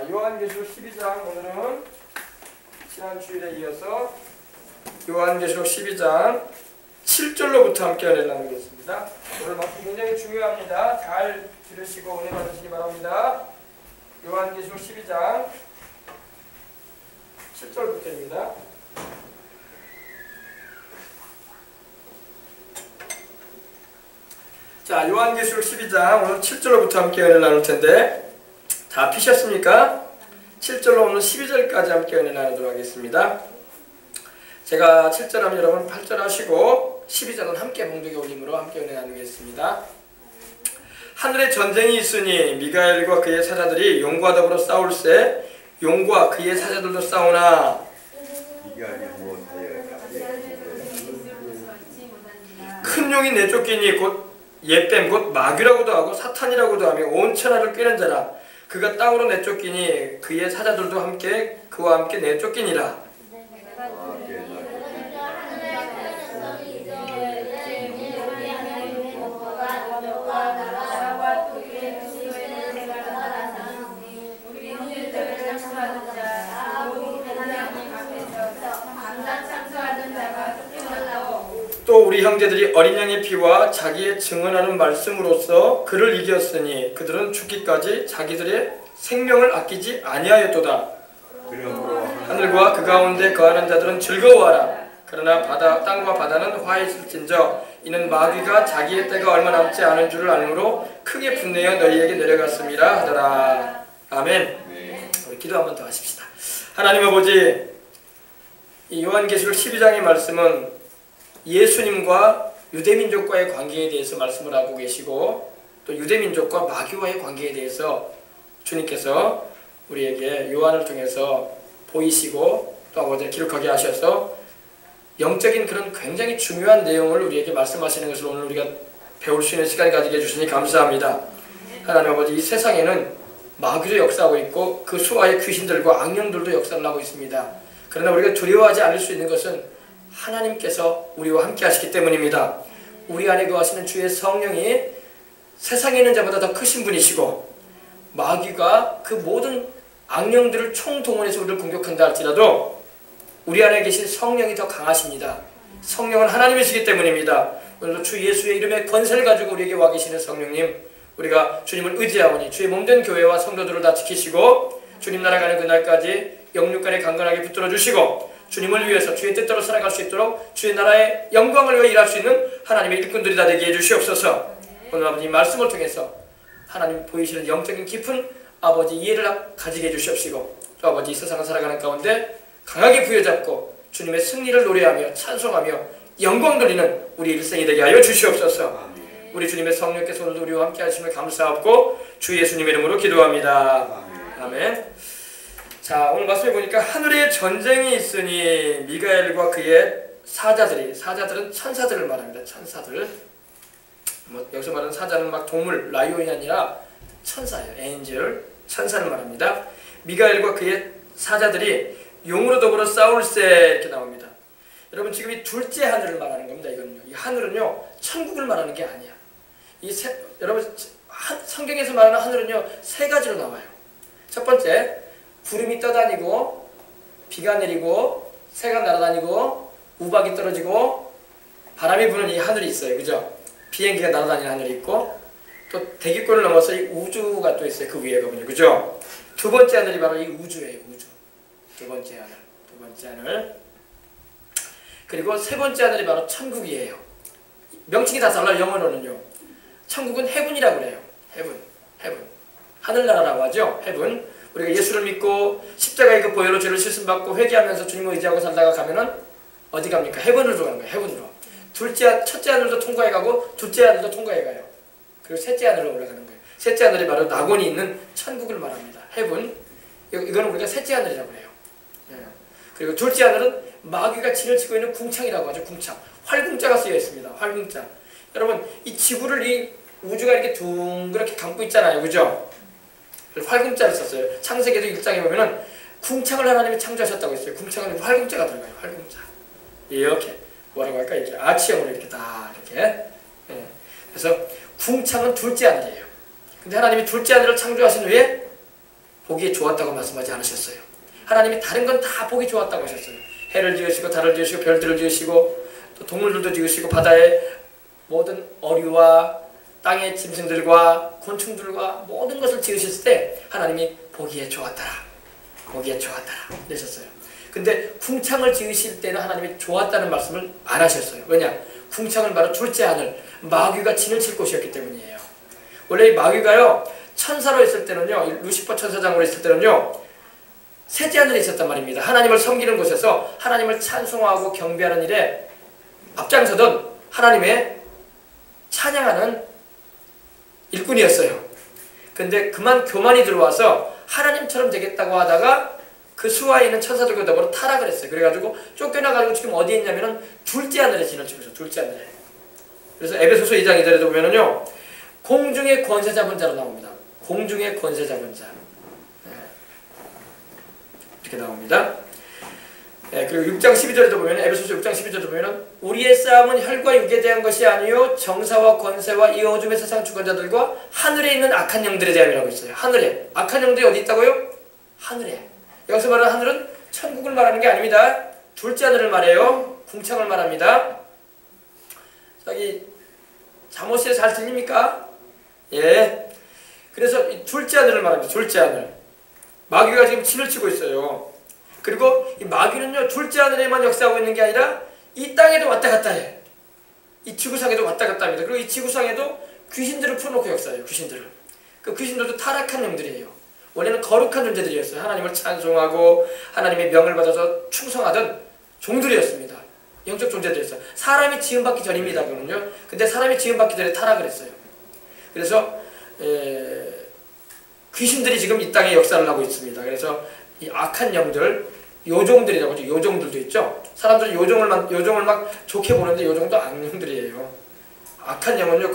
요한계시록 12장 오늘은 지난 주일에 이어서 요한계시록 12장 7절로부터 함께 은혜를 나누겠습니다. 오늘 말씀 굉장히 중요합니다. 잘 들으시고 은혜 받으시기 바랍니다. 요한계시록 12장 7절부터입니다. 자, 요한계시록 12장 오늘 7절로부터 함께 은혜를 나눌 텐데 다 피셨습니까? 7절로 오늘 12절까지 함께 은혜 나누도록 하겠습니다. 제가 7절 하면 여러분 8절 하시고 12절은 함께 몽둥이 올림으로 함께 은혜 나누겠습니다. 하늘에 전쟁이 있으니 미가엘과 그의 사자들이 용과 더불어 싸울세 용과 그의 사자들도 싸우나 큰 용이 내쫓기니 곧 옛뱀 곧 마귀라고도 하고 사탄이라고도 하며 온 천하를 꿰는 자라 그가 땅으로 내쫓기니 그의 사자들도 함께 그와 함께 내쫓기니라. 또 우리 형제들이 어린 양의 피와 자기의 증언하는 말씀으로써 그를 이겼으니 그들은 죽기까지 자기들의 생명을 아끼지 아니하였도다. 하늘과 그 가운데 거하는 자들은 즐거워하라. 그러나 땅과 바다는 화해질진저 이는 마귀가 자기의 때가 얼마 남지 않은 줄을 알므로 크게 분내어 너희에게 내려갔습니다 하더라. 아멘. 우리 기도 한번 더 하십시다. 하나님 아버지, 이 요한계시록 12장의 말씀은 예수님과 유대민족과의 관계에 대해서 말씀을 하고 계시고 또 유대민족과 마귀와의 관계에 대해서 주님께서 우리에게 요한을 통해서 보이시고 또 아버지 기록하게 하셔서 영적인 그런 굉장히 중요한 내용을 우리에게 말씀하시는 것을 오늘 우리가 배울 수 있는 시간을 가지게 해주시니 감사합니다. 하나님 아버지, 이 세상에는 마귀도 역사하고 있고 그 수하의 귀신들과 악령들도 역사를 하고 있습니다. 그러나 우리가 두려워하지 않을 수 있는 것은 하나님께서 우리와 함께 하시기 때문입니다. 우리 안에 거하시는 주의 성령이 세상에 있는 자보다 더 크신 분이시고 마귀가 그 모든 악령들을 총동원해서 우리를 공격한다 할지라도 우리 안에 계신 성령이 더 강하십니다. 성령은 하나님이시기 때문입니다. 오늘도 주 예수의 이름의 권세를 가지고 우리에게 와 계시는 성령님, 우리가 주님을 의지하오니 주의 몸된 교회와 성도들을 다 지키시고 주님 나라 가는 그날까지 영육간에 강건하게 붙들어 주시고 주님을 위해서 주의 뜻대로 살아갈 수 있도록 주의 나라의 영광을 위해 일할 수 있는 하나님의 일꾼들이 다 되게 해주시옵소서. 오늘 아버지 말씀을 통해서 하나님 보이시는 영적인 깊은 아버지 이해를 가지게 해주시옵시고 또 아버지 이 세상을 살아가는 가운데 강하게 부여잡고 주님의 승리를 노래하며 찬송하며 영광 돌리는 우리 일생이 되게 하여 주시옵소서. 우리 주님의 성령께서 오늘도 우리와 함께 하심을 감사하고 주 예수님의 이름으로 기도합니다. 아멘. 자, 오늘 말씀해 보니까 하늘에 전쟁이 있으니 미가엘과 그의 사자들은 천사들을 말합니다. 천사들. 여기서 말하는 사자는 막 동물, 라이온이 아니라 천사예요. 엔젤, 천사를 말합니다. 미가엘과 그의 사자들이 용으로 더불어 싸울세 이렇게 나옵니다. 여러분, 지금 이 둘째 하늘을 말하는 겁니다. 이거는요. 이 하늘은요, 천국을 말하는 게 아니야. 여러분, 성경에서 말하는 하늘은요, 세 가지로 나와요. 첫 번째, 구름이 떠다니고 비가 내리고 새가 날아다니고 우박이 떨어지고 바람이 부는 이 하늘이 있어요. 그죠? 비행기가 날아다니는 하늘이 있고 또 대기권을 넘어서 이 우주가 또 있어요. 그 위에 보면. 그죠? 두 번째 하늘이 바로 이 우주예요. 우주. 두 번째 하늘. 그리고 세 번째 하늘이 바로 천국이에요. 명칭이 다 달라요. 영어로는요. 천국은 헤븐이라고 그래요. 헤븐. 하늘나라라고 하죠. 헤븐. 우리가 예수를 믿고 십자가의 그 보혈로 죄를 씻음받고 회개하면서 주님을 의지하고 살다가 가면은 어디 갑니까? 헤븐으로 가는 거예요. 헤븐으로. 첫째 하늘도 통과해가고 둘째 하늘도 통과해가요. 그리고 셋째 하늘로 올라가는 거예요. 셋째 하늘이 바로 낙원이 있는 천국을 말합니다. 헤븐. 이거는 우리가 셋째 하늘이라고 해요. 그리고 둘째 하늘은 마귀가 진을 치고 있는 궁창이라고 하죠. 궁창. 활궁자가 쓰여 있습니다. 활궁자. 여러분, 이 지구를 이 우주가 이렇게 둥그렇게 감고 있잖아요. 그죠? 활궁자를 썼어요. 창세기도 1장에 보면은 궁창을 하나님이 창조하셨다고 했어요. 궁창은 활궁자가 들어가요. 활궁자. 이렇게 뭐라고 할까? 이렇게 아치형으로 이렇게 다 이렇게. 그래서 궁창은 둘째 하늘이에요. 근데 하나님이 둘째 하늘을 창조하신 후에 보기에 좋았다고 말씀하지 않으셨어요. 하나님이 다른 건 다 보기 좋았다고 하셨어요. 해를 지으시고 달을 지으시고 별들을 지으시고 또 동물들도 지으시고 바다의 모든 어류와 땅의 짐승들과 곤충들과 모든 것을 지으셨을 때 하나님이 보기에 좋았더라. 보기에 좋았더라. 이러셨어요. 근데 궁창을 지으실 때는 하나님이 좋았다는 말씀을 안 하셨어요. 왜냐? 궁창은 바로 둘째 하늘, 마귀가 진을 칠 곳이었기 때문이에요. 원래 이 마귀가요, 천사로 있을 때는요, 루시퍼 천사장으로 있을 때는요, 셋째 하늘에 있었단 말입니다. 하나님을 섬기는 곳에서 하나님을 찬송하고 경배하는 일에 앞장서던 하나님의 찬양하는 일꾼이었어요. 근데 그만 교만이 들어와서 하나님처럼 되겠다고 하다가 그 수하에 있는 천사들과 더불어 타락을 했어요. 그래가지고 쫓겨나가지고 지금 어디에 있냐면은 둘째 하늘에 진을 치고 있어요. 둘째 하늘에. 그래서 에베소서 2장 2절에도 보면은요, 공중의 권세 잡은 자로 나옵니다. 공중의 권세 잡은 자. 이렇게 나옵니다. 그리고 6장 12절에도 보면, 에베소서 6장 12절에도 보면, 우리의 싸움은 혈과 육에 대한 것이 아니요 정사와 권세와 이 어둠의 세상 주권자들과 하늘에 있는 악한 영들에 대함이라고 있어요. 하늘에. 악한 영들이 어디 있다고요? 하늘에. 여기서 말하는 하늘은 천국을 말하는 게 아닙니다. 둘째 하늘을 말해요. 궁창을 말합니다. 여기 잠옷에 잘 들립니까? 예. 그래서 이 둘째 하늘을 말합니다. 둘째 하늘. 마귀가 지금 진을 치고 있어요. 그리고 이 마귀는요, 둘째 하늘에만 역사하고 있는 게 아니라 이 땅에도 왔다 갔다 해. 이 지구상에도 왔다 갔다 합니다. 그리고 이 지구상에도 귀신들을 풀어놓고 역사해요. 귀신들을. 그 귀신들도 타락한 영들이에요. 원래는 거룩한 존재들이었어요. 하나님을 찬송하고 하나님의 명을 받아서 충성하던 종들이었습니다. 영적 존재들이었어요. 사람이 지음받기 전입니다. 그거는요. 근데 사람이 지음받기 전에 타락을 했어요. 그래서 귀신들이 지금 이 땅에 역사를 하고 있습니다. 그래서 이 악한 영들, 요종들이라고 하죠. 요종들도 있죠. 사람들은 요종을 막 좋게 보는데 요종도 악령들이에요. 악한 영은요,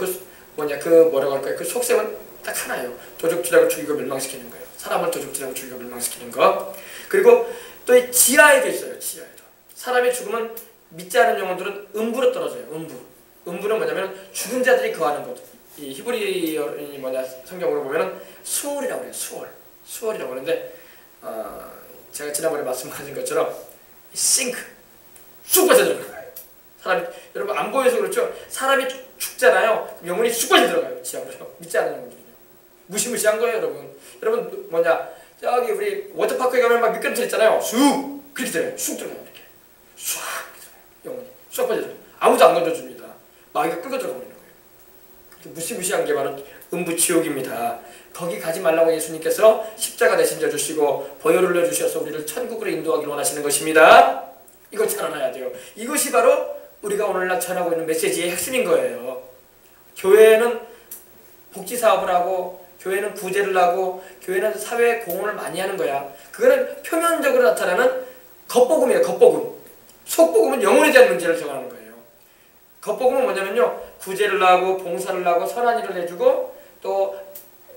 뭐라고 할까요? 그 속셈은 딱 하나예요. 도적질하고 죽이고 멸망시키는 거예요. 사람을 도적질하고 죽이고 멸망시키는 거. 그리고 또 이 지하에도 있어요. 지하에도. 사람이 죽으면 믿지 않은 영혼들은 음부로 떨어져요. 음부는 뭐냐면 죽은 자들이 거하는 것. 이 히브리어이 성경으로 보면은 수월이라고 해요. 수월이라고 하는데, 제가 지난번에 말씀하신 것처럼 싱크 쑥 빠져 들어가요. 사람이, 여러분 안 보여서 그렇죠. 사람이 죽잖아요. 영혼이 쑥 빠져 들어가요. 지하로. 믿지 않는 영혼들은요. 무시무시한 거예요, 여러분. 여러분 저기 우리 워터파크에 가면 막 미끄럼틀 있잖아요. 쑥 그렇게 들어가요. 쑥 들어가요. 이렇게 쑥 영혼이 쑥 빠져 들어가요. 아무도 안 건져줍니다. 마귀가 끌고 들어가 버리는 거예요. 그렇게 무시무시한 게 바로 음부지옥입니다. 거기 가지 말라고 예수님께서 십자가 대신 져주시고 보혈을 흘려주셔서 우리를 천국으로 인도하기를 원하시는 것입니다. 이거 잘 알아야 돼요. 이것이 바로 우리가 오늘날 전하고 있는 메시지의 핵심인 거예요. 교회는 복지사업을 하고, 교회는 구제를 하고, 교회는 사회에 공헌을 많이 하는 거야. 그거는 표면적으로 나타나는 겉복음이에요. 겉복음. 속복음은 영혼에 대한 문제를 정하는 거예요. 겉복음은 뭐냐면요, 구제를 하고 봉사를 하고 선한 일을 해주고, 또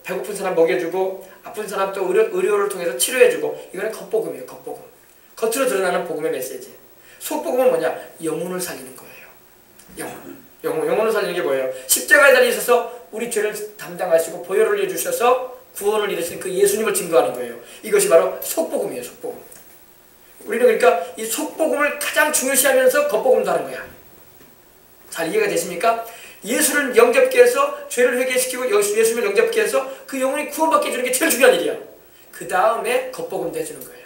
배고픈 사람 먹여주고, 아픈 사람 또 의료를 통해서 치료해주고, 이거는 겉복음이에요. 겉복음. 겉으로 드러나는 복음의 메시지. 속복음은 뭐냐? 영혼을 살리는 거예요. 영혼을 살리는 게 뭐예요? 십자가에 달리셔서 우리 죄를 담당하시고 보혈을 흘려주셔서 구원을 이루신 그 예수님을 증거하는 거예요. 이것이 바로 속복음이에요. 속복음. 우리는 그러니까 이 속복음을 가장 중요시하면서 겉복음도 하는 거야. 잘 이해가 되십니까? 예수를 영접케 해서 죄를 회개시키고 예수를 영접케 해서 그 영혼이 구원받게 해주는 게 제일 중요한 일이야. 그 다음에 겉복음도 해주는 거예요.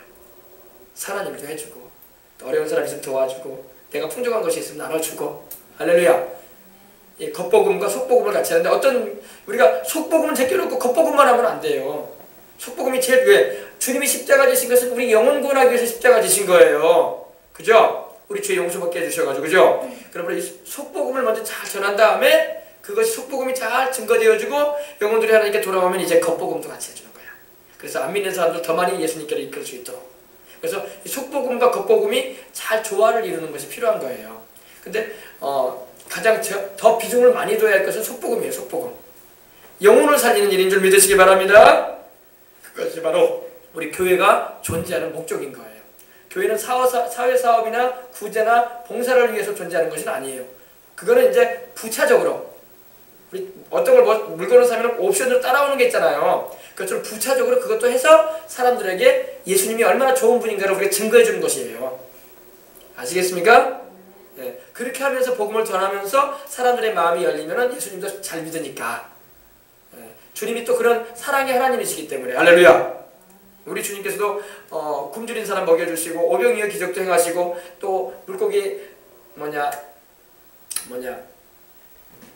선한 일도 해주고, 또 어려운 사람 있으면 도와주고, 내가 풍족한 것이 있으면 나눠주고. 할렐루야. 이 겉복음과 속복음을 같이 하는데, 우리가 속복음은 제껴놓고 겉복음만 하면 안 돼요. 속복음이 제일 왜? 주님이 십자가 지신 것은 우리 영혼 구원하기 위해서 십자가 지신 거예요. 그죠? 우리 죄 용서받게 해주셔가지고, 그죠? 그러므로 이 속복음을 먼저 잘 전한 다음에 그것이 속복음이 잘 증거되어지고 영혼들이 하나님께 돌아오면 이제 겉복음도 같이 해주는 거야. 그래서 안 믿는 사람들 더 많이 예수님께로 이끌 수 있도록. 그래서 이 속복음과 겉복음이 잘 조화를 이루는 것이 필요한 거예요. 근데 가장 더 비중을 많이 둬야 할 것은 속복음이에요. 속복음. 영혼을 살리는 일인 줄 믿으시기 바랍니다. 그것이 바로 우리 교회가 존재하는 목적인 거예요. 교회는 우리 어떤 걸 물건을 사면 옵션으로 따라오는 게 있잖아요. 그것처럼 부차적으로 그것도 해서 사람들에게 예수님이 얼마나 좋은 분인가를 우리가 증거해 주는 것이에요. 아시겠습니까? 예, 그렇게 하면서 복음을 전하면서 사람들의 마음이 열리면 예수님도 잘 믿으니까. 예, 주님이 또 그런 사랑의 하나님이시기 때문에. 할렐루야. 우리 주님께서도 굶주린 사람 먹여주시고 오병이어 기적도 행하시고 또 물고기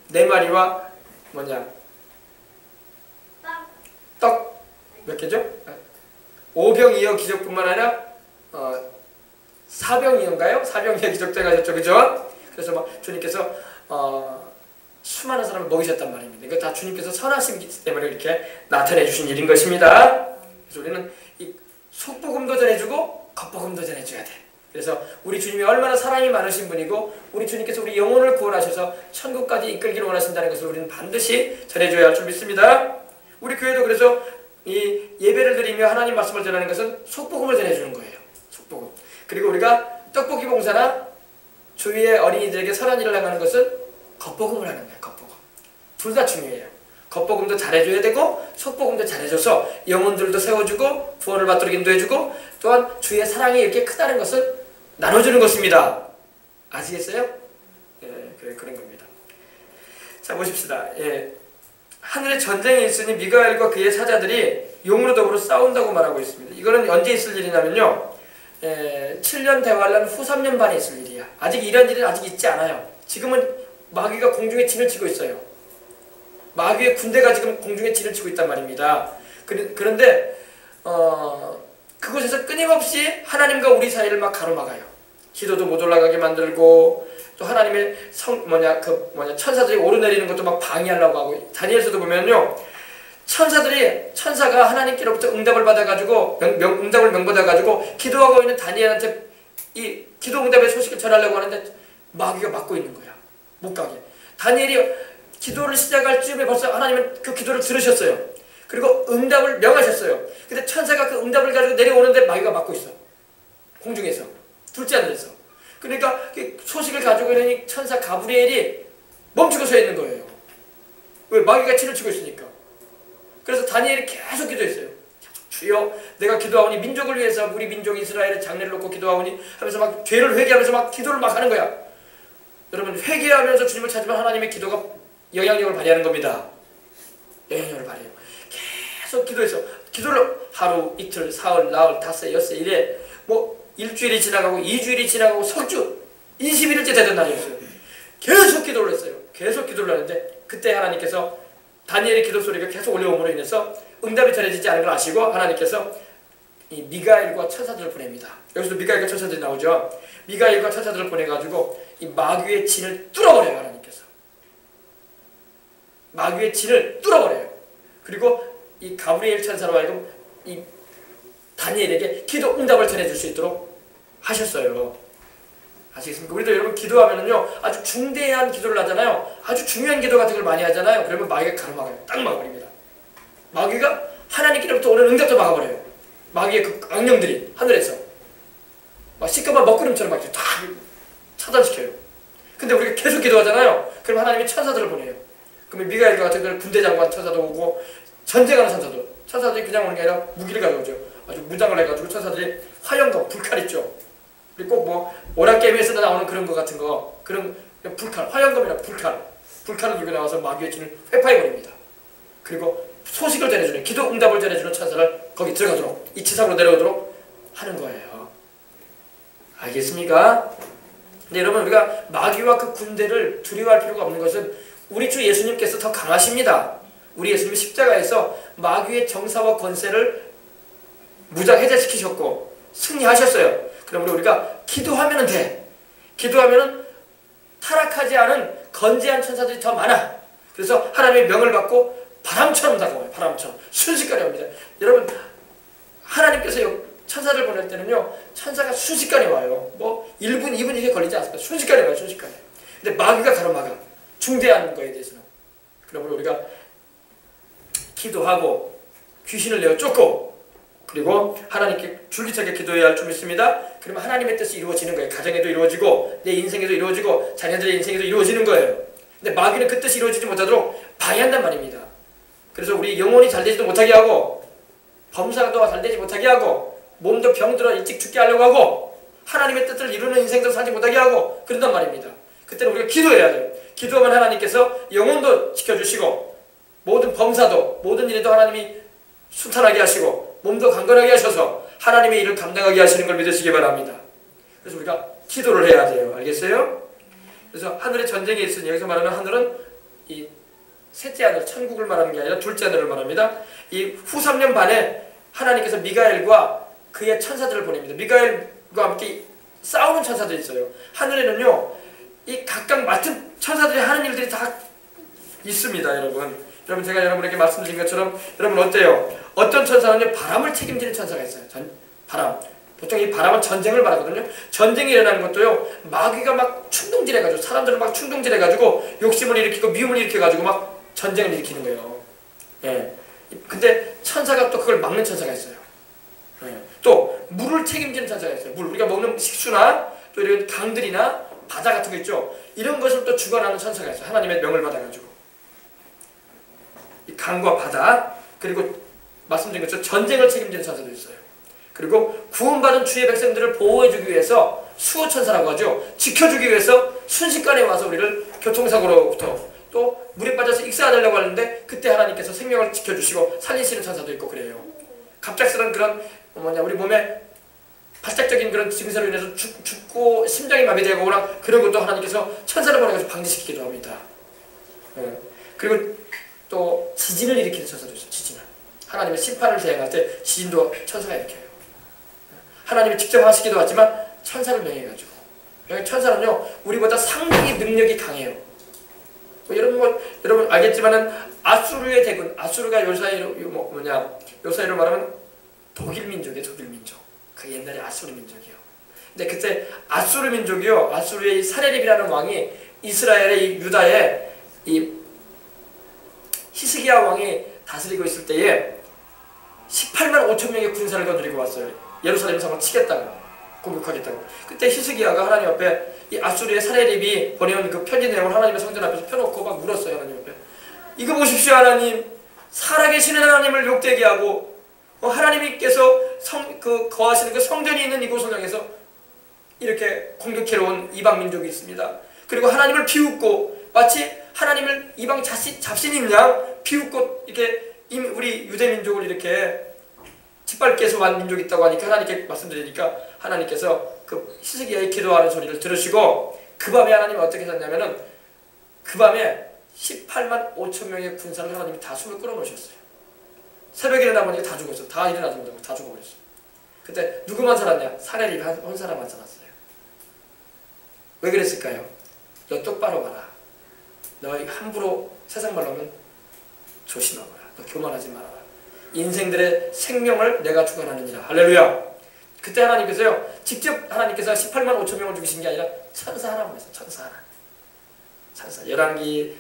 네 마리와 떡 몇 개죠? 오병이어 기적뿐만 아니라 사병이어인가요? 사병이어 기적도 행하셨죠, 그죠? 그래서 막 주님께서 수많은 사람을 먹이셨단 말입니다. 이거 다 주님께서 선하심이기 때문에 이렇게 나타내 주신 일인 것입니다. 그래서 우리는 이 속복음도 전해주고 겉복음도 전해줘야 돼. 그래서 우리 주님이 얼마나 사랑이 많으신 분이고 우리 주님께서 우리 영혼을 구원하셔서 천국까지 이끌기를 원하신다는 것을 우리는 반드시 전해줘야 할 줄 믿습니다. 우리 교회도 그래서 이 예배를 드리며 하나님 말씀을 전하는 것은 속복음을 전해주는 거예요. 속복음. 그리고 우리가 떡볶이 봉사나 주위의 어린이들에게 선한 일을 행하는 것은 겉복음을 하는 거예요. 겉복음. 둘 다 중요해요. 겉복음도 잘해줘야 되고 속복음도 잘해줘서 영혼들도 세워주고 구원을 받도록 인도해주고 또한 주의 사랑이 이렇게 크다는 것을 나눠주는 것입니다. 아시겠어요? 예, 그런 겁니다. 자, 보십시다. 예, 하늘에 전쟁이 있으니 미가엘과 그의 사자들이 용으로 더불어 싸운다고 말하고 있습니다. 이거는 언제 있을 일이냐면요. 7년 대환란 후 3년 반에 있을 일이야. 아직 이런 일은 아직 있지 않아요. 지금은 마귀가 공중에 진을 치고 있어요. 마귀의 군대가 지금 공중에 진을 치고 있단 말입니다. 그런데 그곳에서 끊임없이 하나님과 우리 사이를 막 가로막아요. 기도도 못 올라가게 만들고 또 하나님의 천사들이 오르내리는 것도 막 방해하려고 하고. 다니엘서도 보면요, 천사가 하나님께로부터 응답을 받아가지고 응답을 명받아가지고 기도하고 있는 다니엘한테 이 기도 응답의 소식을 전하려고 하는데 마귀가 막고 있는 거야. 못 가게. 다니엘이 기도를 시작할 즈음에 벌써 하나님은 그 기도를 들으셨어요. 그리고 응답을 명하셨어요. 근데 천사가 그 응답을 가지고 내려오는데 마귀가 막고 있어. 공중에서. 둘째 하늘에서. 그러니까 그 소식을 가지고 있는 이 천사 가브리엘이 멈추고 서 있는 거예요. 왜? 마귀가 진을 치고 있으니까. 그래서 다니엘이 계속 기도했어요. 주여, 내가 기도하오니 민족을 위해서 우리 민족 이스라엘의 장래를 놓고 기도하오니 하면서 막 죄를 회개하면서 막 기도를 막 하는 거야. 여러분, 회개하면서 주님을 찾으면 하나님의 기도가 영향력을 발휘하는 겁니다. 영향력을 발휘해요. 계속 기도해서 기도를 하루, 이틀, 사흘, 나흘, 닷새, 엿새 이래 일주일이 지나가고 2주일이 지나가고 석주 21일째 되던 날이었어요. 계속 기도를 했어요. 계속 기도를 하는데 그때 하나님께서 다니엘의 기도 소리가 계속 올라옴으로 인해서 응답이 전해지지 않은 걸 아시고 하나님께서 이 미가엘과 천사들을 보냅니다. 여기서 미가엘과 천사들이 나오죠. 미가엘과 천사들을 보내가지고 이 마귀의 진을 뚫어버려요. 하나님께서 마귀의 진을 뚫어버려요. 그리고 이 가브리엘 천사로 하여금 이 다니엘에게 기도 응답을 전해줄 수 있도록 하셨어요. 아시겠습니까? 우리도 여러분 기도하면은요, 아주 중대한 기도를 하잖아요. 아주 중요한 기도 같은 걸 많이 하잖아요. 그러면 마귀가 가로막아요. 딱 막아버립니다. 마귀가 하나님께로부터 오는 응답도 막아버려요. 마귀의 그 악령들이 하늘에서 막 시커먼 먹구름처럼 막 다 차단시켜요. 근데 우리가 계속 기도하잖아요. 그럼 하나님이 천사들을 보내요. 그러면 미가엘 같은 경우는 군대 장관 천사도 오고 전쟁하는 천사들이 그냥 오는 게 아니라 무기를 가져오죠. 아주 무장을 해가지고 천사들이 화염검, 불칼 있죠. 그리고 꼭 오락게임에서 나오는 그런 거 같은 거, 그런 불칼, 화염검이나 불칼을 들고 나와서 마귀의 진을 회파해버립니다. 그리고 소식을 전해주는, 기도 응답을 전해주는 천사를 거기 들어가도록, 이치상으로 내려오도록 하는 거예요. 알겠습니까? 근데 여러분, 우리가 마귀와 그 군대를 두려워할 필요가 없는 것은 우리 주 예수님께서 더 강하십니다. 우리 예수님이 십자가에서 마귀의 정사와 권세를 무장해제시키셨고 승리하셨어요. 그러므로 우리가 기도하면 돼. 기도하면 타락하지 않은 건재한 천사들이 더 많아. 그래서 하나님의 명을 받고 바람처럼 다가와요. 바람처럼 순식간에 옵니다. 여러분, 하나님께서 천사를 보낼 때는요, 천사가 순식간에 와요. 1분, 2분 이게 걸리지 않습니다. 순식간에 와요. 순식간에. 근데 마귀가 가로막아. 중대한 거에 대해서는. 그러므로 우리가 기도하고 귀신을 내어 쫓고 그리고 하나님께 줄기차게 기도해야 할 줄 믿습니다. 그러면 하나님의 뜻이 이루어지는 거예요. 가정에도 이루어지고 내 인생에도 이루어지고 자녀들의 인생에도 이루어지는 거예요. 근데 마귀는 그 뜻이 이루어지지 못하도록 방해한단 말입니다. 그래서 우리 영혼이 잘 되지도 못하게 하고 범사도가 잘 되지 못하게 하고 몸도 병들어 일찍 죽게 하려고 하고 하나님의 뜻을 이루는 인생도 살지 못하게 하고 그런단 말입니다. 그때는 우리가 기도해야 돼요. 기도하면 하나님께서 영혼도 지켜주시고 모든 범사도 모든 일에도 하나님이 순탄하게 하시고 몸도 강건하게 하셔서 하나님의 일을 감당하게 하시는 걸 믿으시기 바랍니다. 그래서 우리가 기도를 해야 돼요. 알겠어요? 그래서 하늘에 전쟁이 있으니 여기서 말하는 하늘은 이 셋째 하늘, 천국을 말하는 게 아니라 둘째 하늘을 말합니다. 이 후 3년 반에 하나님께서 미가엘과 그의 천사들을 보냅니다. 미가엘과 함께 싸우는 천사들이 있어요. 하늘에는요, 이 각각 맡은 천사들이 하는 일들이 다 있습니다, 여러분. 여러분, 제가 여러분에게 말씀드린 것처럼 여러분 어때요? 어떤 천사는요, 바람을 책임지는 천사가 있어요. 바람. 보통 이 바람은 전쟁을 말하거든요. 전쟁이 일어나는 것도요, 마귀가 막 충동질해가지고 사람들을 막 충동질해가지고 욕심을 일으키고 미움을 일으켜가지고 막 전쟁을 일으키는 거예요. 예. 근데 천사가 또 그걸 막는 천사가 있어요. 예. 또 물을 책임지는 천사가 있어요. 물, 우리가 먹는 식수나 또 이런 강들이나 바다 같은 거 있죠. 이런 것을 또 주관하는 천사가 있어요. 하나님의 명을 받아가지고 이 강과 바다, 그리고 말씀드린 것처럼 전쟁을 책임지는 천사도 있어요. 그리고 구원받은 주의 백성들을 보호해주기 위해서 수호천사라고 하죠. 지켜주기 위해서 순식간에 와서 우리를 교통사고로부터 또 물에 빠져서 익사하려고 하는데 그때 하나님께서 생명을 지켜주시고 살리시는 천사도 있고 그래요. 갑작스런 그런 우리 몸에 발작적인 그런 증세로 인해서 죽고 심장이 마비되고 오거나 그런 것도 하나님께서 천사를 보내서 방지시키기도 합니다. 그리고 또 지진을 일으키는 천사도 있어요. 지진을. 하나님의 심판을 대행할 때 지진도 천사가 일으켜요. 하나님이 직접 하시기도 하지만 천사를 명해가지고. 천사는요, 우리보다 상당히 능력이 강해요. 여러분 알겠지만은 아수르의 대군, 아수르가 요사이로 말하면 독일 민족이에요. 독일 민족. 그 옛날에 아수르 민족이요. 근데 그때 아수르 민족이요, 아수르의 사레립이라는 왕이 이스라엘의 이 유다에 이 히스기야 왕이 다스리고 있을 때에 18만 5천 명의 군사를 거느리고 왔어요. 예루살렘 성을 치겠다고, 공격하겠다고. 그때 히스기야가 하나님 앞에 이 아수르의 사레립이 보내온 그 편지 내용을 하나님의 성전 앞에서 펴놓고 막 울었어요. 하나님 앞에. 이거 보십시오, 하나님. 살아계시는 하나님을 욕되게 하고 하나님께서 거하시는 그 성전이 있는 이곳을 향해서 이렇게 공격해러 온 이방 민족이 있습니다. 그리고 하나님을 비웃고 마치 하나님을 이방 잡신인 양 비웃고 이렇게 우리 유대 민족을 이렇게 짓밟게 해서 온 민족이 있다고 하니까 하나님께 말씀드리니까 하나님께서 그 히스기야의 기도하는 소리를 들으시고 그 밤에 하나님이 어떻게 하셨냐면은 그 밤에 18만 5천 명의 군사를 하나님이 다 숨을 끌어놓으셨어요. 새벽에 일어나 보니까 다 죽었어요. 다 일어나지 못하고 다 죽어버렸어요. 그때 누구만 살았냐? 사레립 한 사람만 살았어요. 왜 그랬을까요? 너 똑바로 봐라. 너 함부로 세상 말로 하면 조심하거라. 너 교만하지 말아라. 인생들의 생명을 내가 주관하느니라. 할렐루야. 그때 하나님께서요, 직접 하나님께서 18만 5천 명을 죽이신 게 아니라 천사 하나 보냈어요. 천사 하나. 천사. 열왕기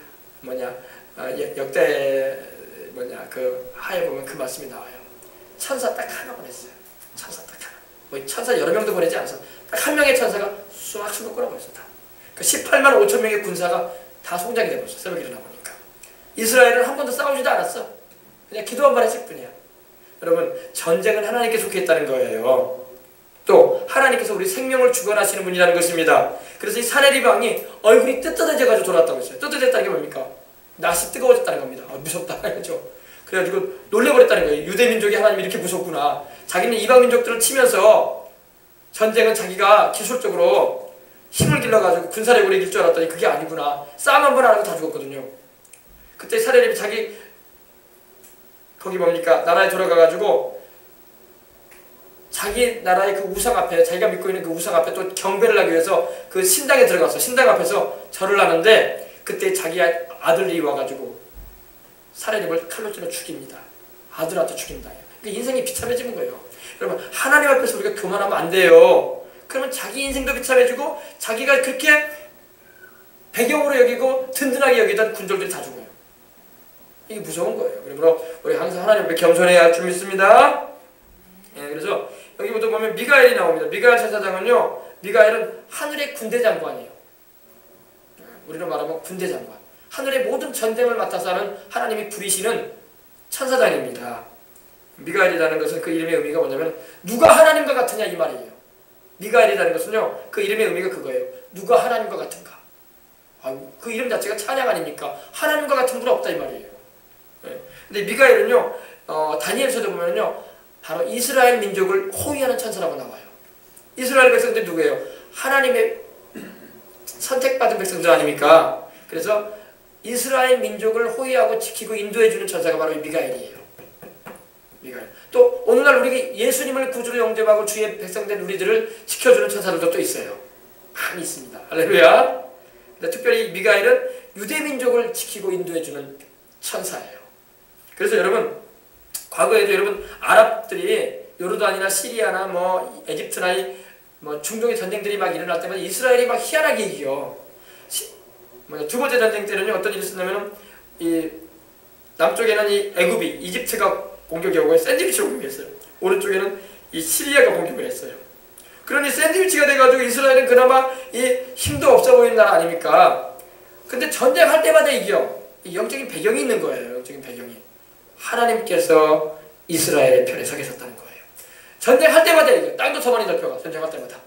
역대 그 하에 보면 그 말씀이 나와요. 천사 딱 하나 보냈어요. 천사 딱 하나. 뭐 천사 여러 명도 보내지 않아서 딱 한 명의 천사가 수막 숨을 끌어버렸어. 다. 그 18만 5천 명의 군사가 다 송장이 되버렸어. 새벽에 일어나 보니까. 이스라엘은 한 번도 싸우지도 않았어. 그냥 기도 한 번 했을 뿐이야. 여러분, 전쟁은 하나님께 속해 있다는 거예요. 또 하나님께서 우리 생명을 주관하시는 분이라는 것입니다. 그래서 이 사레립 왕이 얼굴이 뜨뜻해져가지고 돌아왔다고 했어요. 뜨뜻했다는 게 뭡니까? 낯이 뜨거워졌다는 겁니다. 무섭다. 그렇죠? 그래가지고 놀래버렸다는 거예요. 유대 민족이 하나님이 이렇게 무섭구나. 자기는 이방 민족들을 치면서 전쟁은 자기가 기술적으로 힘을 길러가지고 군사력으로 이길 줄 알았더니 그게 아니구나. 싸움 한 번 안 하고 다 죽었거든요. 그때 사레립이 거기 뭡니까? 나라에 돌아가가지고 자기 나라의 그 우상 앞에, 자기가 믿고 있는 그 우상 앞에 또 경배를 하기 위해서 그 신당에 들어갔어. 신당 앞에서 절을 하는데 그때 자기 아들이 와가지고 사레립을 칼로 찔러 죽입니다. 아들한테 죽입니다. 그러니까 인생이 비참해지는 거예요. 여러분, 하나님 앞에서 우리가 교만하면 안 돼요. 그러면 자기 인생도 비참해지고 자기가 그렇게 배경으로 여기고 든든하게 여기던 군졸들이 다 죽어요. 이게 무서운 거예요. 그러므로 우리 항상 하나님 앞에 겸손해야 할 줄 믿습니다. 예, 그래서 여기부터 보면 미가엘이 나옵니다. 미가엘 천사장은요, 미가엘은 하늘의 군대 장관이에요. 우리로 말하면 군대 장관. 하늘의 모든 전쟁을 맡아서 하는 하나님이 부리시는 천사장입니다. 미가엘이라는 것은 그 이름의 의미가 뭐냐면 누가 하나님과 같으냐 이 말이에요. 미가엘이라는 것은요, 그 이름의 의미가 그거예요. 누가 하나님과 같은가. 그 이름 자체가 찬양 아닙니까? 하나님과 같은 분 없다 이 말이에요. 네. 근데 미가엘은요, 다니엘서도 보면요, 바로 이스라엘 민족을 호위하는 천사라고 나와요. 이스라엘 백성들이 누구예요? 하나님의 선택받은 백성들 아닙니까? 그래서 이스라엘 민족을 호위하고 지키고 인도해주는 천사가 바로 이 미가엘이에요. 미가엘. 또 오늘날 우리 예수님을 구주로 영접하고 주의 백성된 우리들을 지켜주는 천사들도 또 있어요. 많이 있습니다. 할렐루야. 근데 특별히 미가엘은 유대 민족을 지키고 인도해주는 천사예요. 그래서 여러분, 과거에도 여러분 아랍들이 요르단이나 시리아나 뭐 에집트나 뭐 중동의 전쟁들이 막 일어날 때마다 이스라엘이 막 희한하게 이겨. 두 번째 전쟁 때는요, 어떤 일이 있었냐면 이 남쪽에는 이 애굽이 이집트가 공격이 오고 샌드위치가 공격했어요. 오른쪽에는 이 시리아가 공격을 했어요. 그러니 샌드위치가 돼가지고 이스라엘은 그나마 이 힘도 없어 보이는 나라 아닙니까? 근데 전쟁할 때마다 이겨. 이 영적인 배경이 있는 거예요. 영적인 배경이. 하나님께서 이스라엘의 편에 서 계셨다는 거예요. 전쟁할 때마다 이겨. 땅도 더 많이 넓혀가. 전쟁할 때마다.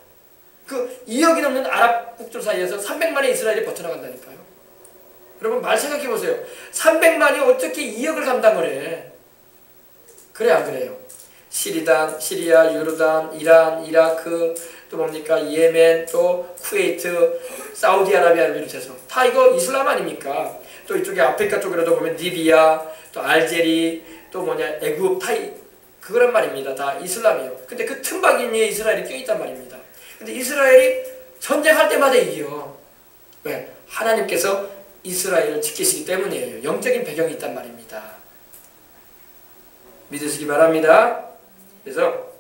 그 2억이 넘는 아랍 국들 사이에서 300만의 이스라엘이 버텨나간다니까요. 여러분 말 생각해보세요. 300만이 어떻게 2억을 감당을 해? 그래 안 그래요? 시리아, 요르단, 이란, 이라크, 또 뭡니까? 예멘, 또 쿠웨이트, 사우디아라비아를 비롯해서 다 이거 이슬람 아닙니까? 또 이쪽에 아프리카 쪽으로도 보면 리비아, 또 알제리, 또 뭐냐 애굽, 다 그거란 말입니다. 다 이슬람이에요. 근데 그 틈바구니에 이스라엘이 껴있단 말입니다. 근데 이스라엘이 전쟁할 때마다 이겨. 왜? 하나님께서 이스라엘을 지키시기 때문이에요. 영적인 배경이 있단 말입니다. 믿으시기 바랍니다. 그래서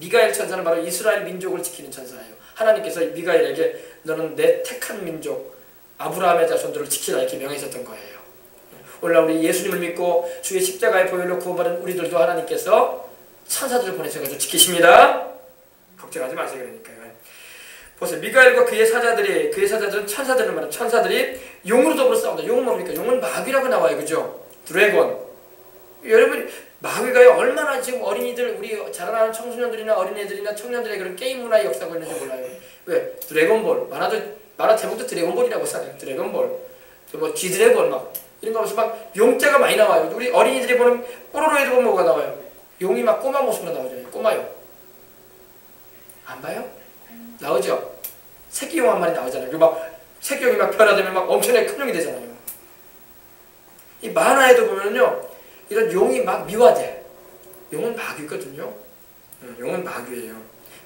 미가엘 천사는 바로 이스라엘 민족을 지키는 천사예요. 하나님께서 미가엘에게 너는 내 택한 민족 아브라함의 자손들을 지키라 이렇게 명하셨던 거예요. 오늘날 우리 예수님을 믿고 주의 십자가의 보혈로 구원받은 우리들도 하나님께서 천사들을 보내셔서 지키십니다. 걱정하지 마세요. 그러니까요. 보세요. 미가엘과 그의 사자들은 천사들을 말하는 천사들이 용으로 더불어 싸운다. 용은 뭡니까? 용은 마귀라고 나와요. 그죠? 드래곤. 여러분 마귀가요 얼마나 지금 어린이들 우리 자라나는 청소년들이나 어린애들이나 청년들의 그런 게임 문화에 역사하고 있는지 몰라요. 왜? 드래곤볼. 만화 제목도 드래곤볼이라고 써요. 드래곤볼. 뭐 G드래곤 막 이런 거 하면서 막 용자가 많이 나와요. 우리 어린이들이 보는 뽀로로에도 보면 뭐가 나와요? 용이 막 꼬마 모습으로 나오잖아요. 꼬마용. 안 봐요? 나오죠? 새끼용 한 마리 나오잖아요. 그리고 막 새끼용이 막 변화되면 막 엄청나게 큰 용이 되잖아요. 이 만화에도 보면요, 이런 용이 막 미화돼. 용은 마귀거든요. 용은 마귀예요.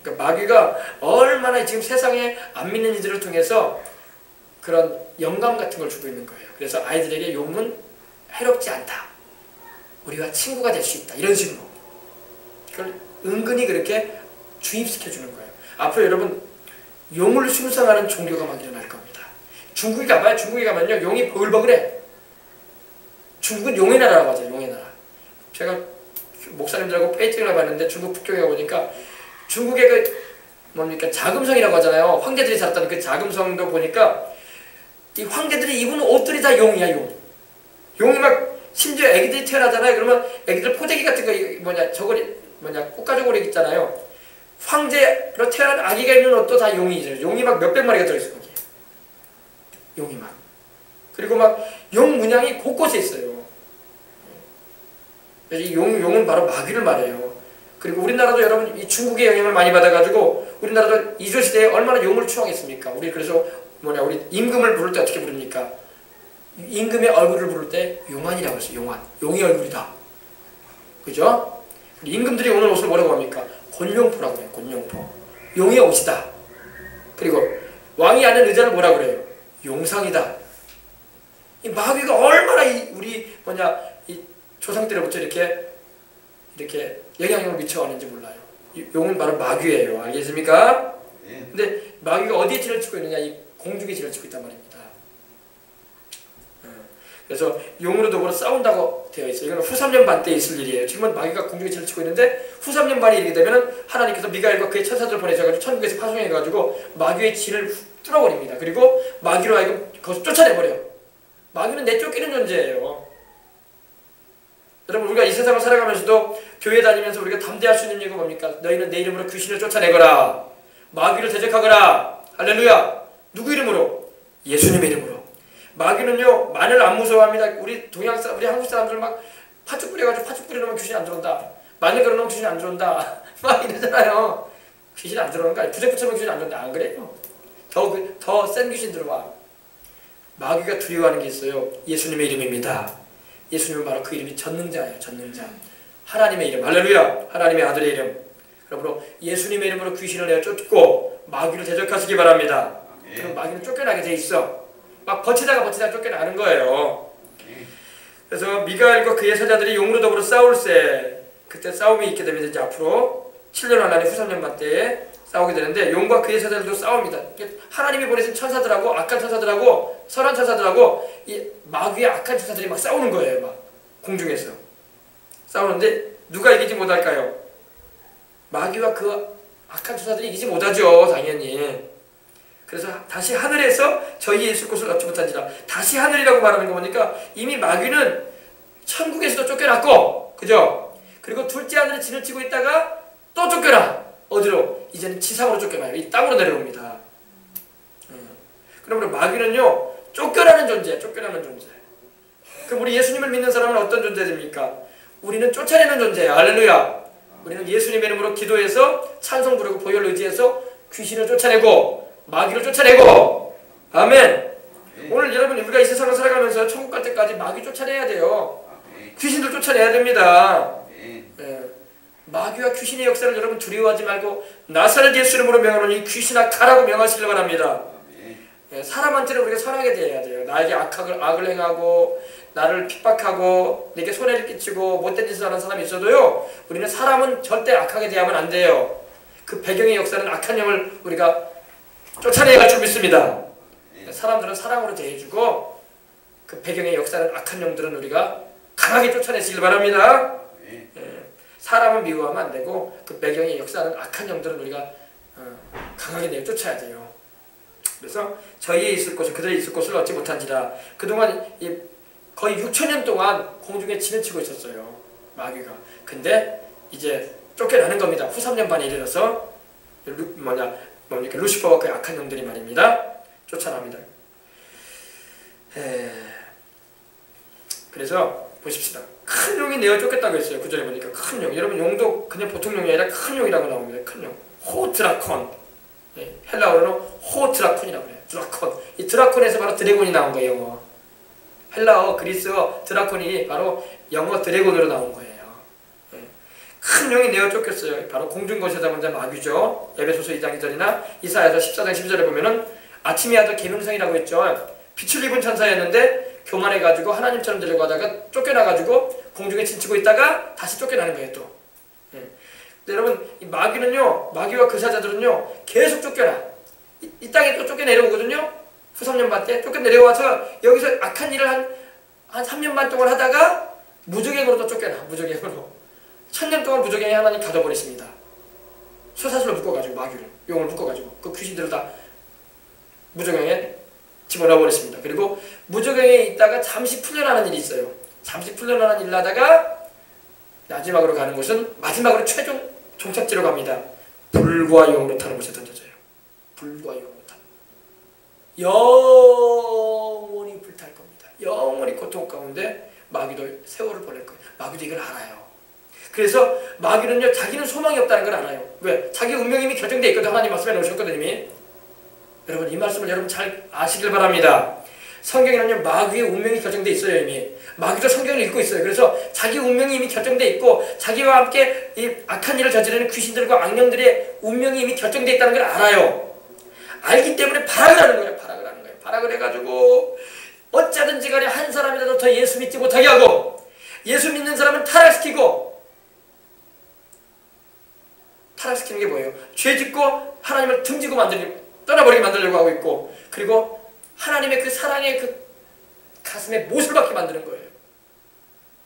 그러니까 마귀가 얼마나 지금 세상에 안 믿는 이들을 통해서 그런 영감 같은 걸 주고 있는 거예요. 그래서 아이들에게 용은 해롭지 않다. 우리가 친구가 될 수 있다. 이런 식으로. 그걸 은근히 그렇게 주입시켜 주는 거예요. 앞으로 여러분 용을 숭상하는 종교가 막 일어날 겁니다. 중국에 가봐요. 중국에 가면요 용이 버글버글해. 중국은 용의 나라라고 하죠. 용의 나라. 제가 목사님들하고 페이팅을 해봤는데 중국 북경에 가보니까 중국의 그 뭡니까 자금성이라고 하잖아요. 황제들이 살았다는 그 자금성도 보니까 이 황제들이 입은 옷들이 다 용이야. 용이 막 심지어 애기들이 태어나잖아요. 그러면 애기들 포대기 같은 거 저고리 꽃가죽고리 있잖아요. 황제로 태어난 아기가 입는 옷도 다 용이죠. 용이 막 몇백 마리가 들어있어 거기에. 용이 막. 그리고 막 용 문양이 곳곳에 있어요. 그래서 이 용은 바로 마귀를 말해요. 그리고 우리나라도 여러분 이 중국의 영향을 많이 받아가지고 우리나라도 이조시대에 얼마나 용을 추앙했습니까? 우리 그래서 우리 임금을 부를 때 어떻게 부릅니까? 임금의 얼굴을 부를 때 용안이라고 했어요. 용안. 용의 얼굴이다. 그죠? 임금들이 오늘 옷을 뭐라고 합니까? 곤룡포라고 해요. 곤룡포. 용의 옷이다. 그리고 왕이 앉는 의자를 뭐라고 그래요? 용상이다. 이 마귀가 얼마나 우리 이 조상 때로부터 이렇게 영향력을 미쳐가는지 몰라요. 용은 바로 마귀예요. 알겠습니까? 네. 근데 마귀가 어디에 진을 치고 있느냐? 이 공중에 진을 치고 있단 말입니다. 그래서 용으로 더불어 싸운다고 되어 있어요. 이건 후 3년 반 때 있을 일이에요. 지금은 마귀가 공중에 진을 치고 있는데 후 3년 반이 이르게 되면 하나님께서 미가엘과 그의 천사들을 보내셔가지고 천국에서 파송해가지고 마귀의 진을 뚫어버립니다. 그리고 마귀로 하여금 그것을 쫓아내버려요. 마귀는 내쫓기는 존재예요. 여러분, 우리가 이 세상을 살아가면서도 교회 다니면서 우리가 담대할 수 있는 이유가 뭡니까? 너희는 내 이름으로 귀신을 쫓아내거라. 마귀를 대적하거라. 할렐루야. 누구 이름으로? 예수님의 이름으로. 마귀는요, 마늘 안 무서워합니다. 우리 우리 한국 사람들 막 팥죽 뿌려가지고 팥죽 뿌려놓으면 귀신 안 들어온다. 마늘 걸어놓으면 귀신 안 들어온다. 막 이러잖아요. 귀신 안 들어오는 거 아니에요. 부적 붙여놓으면 귀신 안 들어온다. 안 그래요? 더 센 귀신 들어와. 마귀가 두려워하는 게 있어요. 예수님의 이름입니다. 예수님은 바로 그 이름이 전능자예요. 전능자. 하나님의 이름. 할렐루야. 하나님의 아들의 이름. 그러므로 예수님의 이름으로 귀신을 내어 쫓고 마귀를 대적하시기 바랍니다. 그럼 마귀는 쫓겨나게 돼 있어. 막 버티다가 쫓겨나는 거예요. 그래서 미가엘과 그의 사자들이 용으로 더불어 싸울세. 그때 싸움이 있게 되면 이제 앞으로 7년 하나님 후 3년반 때에 싸우게 되는데, 용과 그의 사자들도 싸웁니다. 하나님이 보내신 천사들하고 악한 천사들하고 선한 천사들하고 이 마귀의 악한 천사들이 막 싸우는 거예요. 막 공중에서 싸우는데 누가 이기지 못할까요? 마귀와 그 악한 천사들이 이기지 못하죠. 당연히. 그래서 다시 하늘에서 저희의 있을 곳을 얻지 못한지라. 다시 하늘이라고 말하는 거 보니까 이미 마귀는 천국에서도 쫓겨났고, 그죠? 그리고 둘째 하늘에 진을 치고 있다가 또 쫓겨나. 어디로? 이제는 지상으로 쫓겨나요. 이 땅으로 내려옵니다. 그러므로 마귀는요, 쫓겨나는 존재예요. 쫓겨나는 존재. 그럼 우리 예수님을 믿는 사람은 어떤 존재입니까? 우리는 쫓아내는 존재예요. 할렐루야. 우리는 예수님의 이름으로 기도해서 찬송 부르고 보혈을 의지해서 귀신을 쫓아내고 마귀를 쫓아내고. 아멘. 오늘 여러분, 우리가 이 세상을 살아가면서 천국 갈 때까지 마귀 쫓아내야 돼요. 귀신들 쫓아내야 됩니다. 마귀와 귀신의 역사를 여러분 두려워하지 말고 나사렛 예수 이름으로 명하노니 귀신아 가라고 명하시길 바랍니다. 사람한테는 우리가 선하게 대해야 돼요. 나에게 악을 행하고 나를 핍박하고 내게 손해를 끼치고 못된 짓을 하는 사람이 있어도요, 우리는 사람은 절대 악하게 대하면 안 돼요. 그 배경의 역사는 악한 영을 우리가 쫓아내야 할 줄 믿습니다. 사람들은 사랑으로 대해주고 그 배경의 역사는 악한 영들은 우리가 강하게 쫓아내시길 바랍니다. 사람은 미워하면 안 되고 그 배경의 역사는 악한 영들은 우리가 강하게 내쫓아야 돼요. 그래서 저희의 있을 곳을 그들의 있을 곳을 얻지 못한지라. 그동안 거의 6천년 동안 공중에 진을 치고 있었어요, 마귀가. 근데 이제 쫓겨나는 겁니다. 후 3년반에 이르러서 루시퍼와 그 악한 영들이 말입니다, 쫓아납니다. 그래서 보십시다. 큰 용이 내어 쫓겼다고 했어요. 구절에 보니까 큰 용. 여러분, 용도 그냥 보통 용이 아니라 큰 용이라고 나옵니다. 큰 용. 호드라콘. 헬라어로는 호드라콘이라고 해요. 드라콘. 이 드라콘에서 바로 드래곤이 나온 거예요. 영어. 헬라어, 그리스어 드라콘이 바로 영어 드래곤으로 나온 거예요. 큰 용이 내어 쫓겼어요. 바로 공중거시다 본자 마귀죠. 에베소서 2장 2절이나 이사야서 14장 12절에 보면은 아침의 아들 계명성이라고 했죠. 빛을 입은 천사였는데 교만해가지고 하나님처럼 되려고 하다가 쫓겨나가지고 공중에 진치고 있다가 다시 쫓겨나는 거예요, 또. 근데 여러분, 이 마귀는요, 마귀와 그 사자들은요, 계속 쫓겨나. 이 땅에 또 쫓겨내려오거든요. 후 3년반 때 쫓겨내려와서 여기서 악한 일을 한 3년 반 동안 하다가 무적행으로 또 쫓겨나. 무적행으로. 1000년 동안 무적행에 하나님 가둬버리십니다. 쇠사슬로 묶어가지고, 마귀를, 용을 묶어가지고 그 귀신들을 다 무적행에 집어넣어 버렸습니다. 그리고 무적행에 있다가 잠시 풀려나는 일이 있어요. 잠시 풀려나는 일을 하다가 마지막으로 가는 곳은, 마지막으로 최종 종착지로 갑니다. 불과 영으로 타는 곳에 던져져요. 불과 영으로 타는, 영원히 불탈 겁니다. 영원히 고통 가운데 마귀도 세월을 보낼 거예요. 마귀도 이걸 알아요. 그래서 마귀는요, 자기는 소망이 없다는 걸 알아요. 왜? 자기 운명이 이미 결정되어 있거든. 하나님 말씀해 놓으셨거든요, 이미. 여러분, 이 말씀을 여러분 잘 아시길 바랍니다. 성경에는요, 마귀의 운명이 결정되어 있어요, 이미. 마귀도 성경을 읽고 있어요. 그래서 자기 운명이 이미 결정되어 있고 자기와 함께 이 악한 일을 저지르는 귀신들과 악령들의 운명이 이미 결정되어 있다는 걸 알아요. 알기 때문에 발악을 하는 거예요. 발악을 하는 거예요. 발악을 해가지고 어쩌든지 간에 한 사람이라도 더 예수 믿지 못하게 하고, 예수 믿는 사람은 타락시키고, 타락시키는 게 뭐예요? 죄 짓고 하나님을 등지고 떠나버리게 만들려고 하고 있고, 그리고 하나님의 그 사랑의 그 가슴에 못을 박게 만드는 거예요.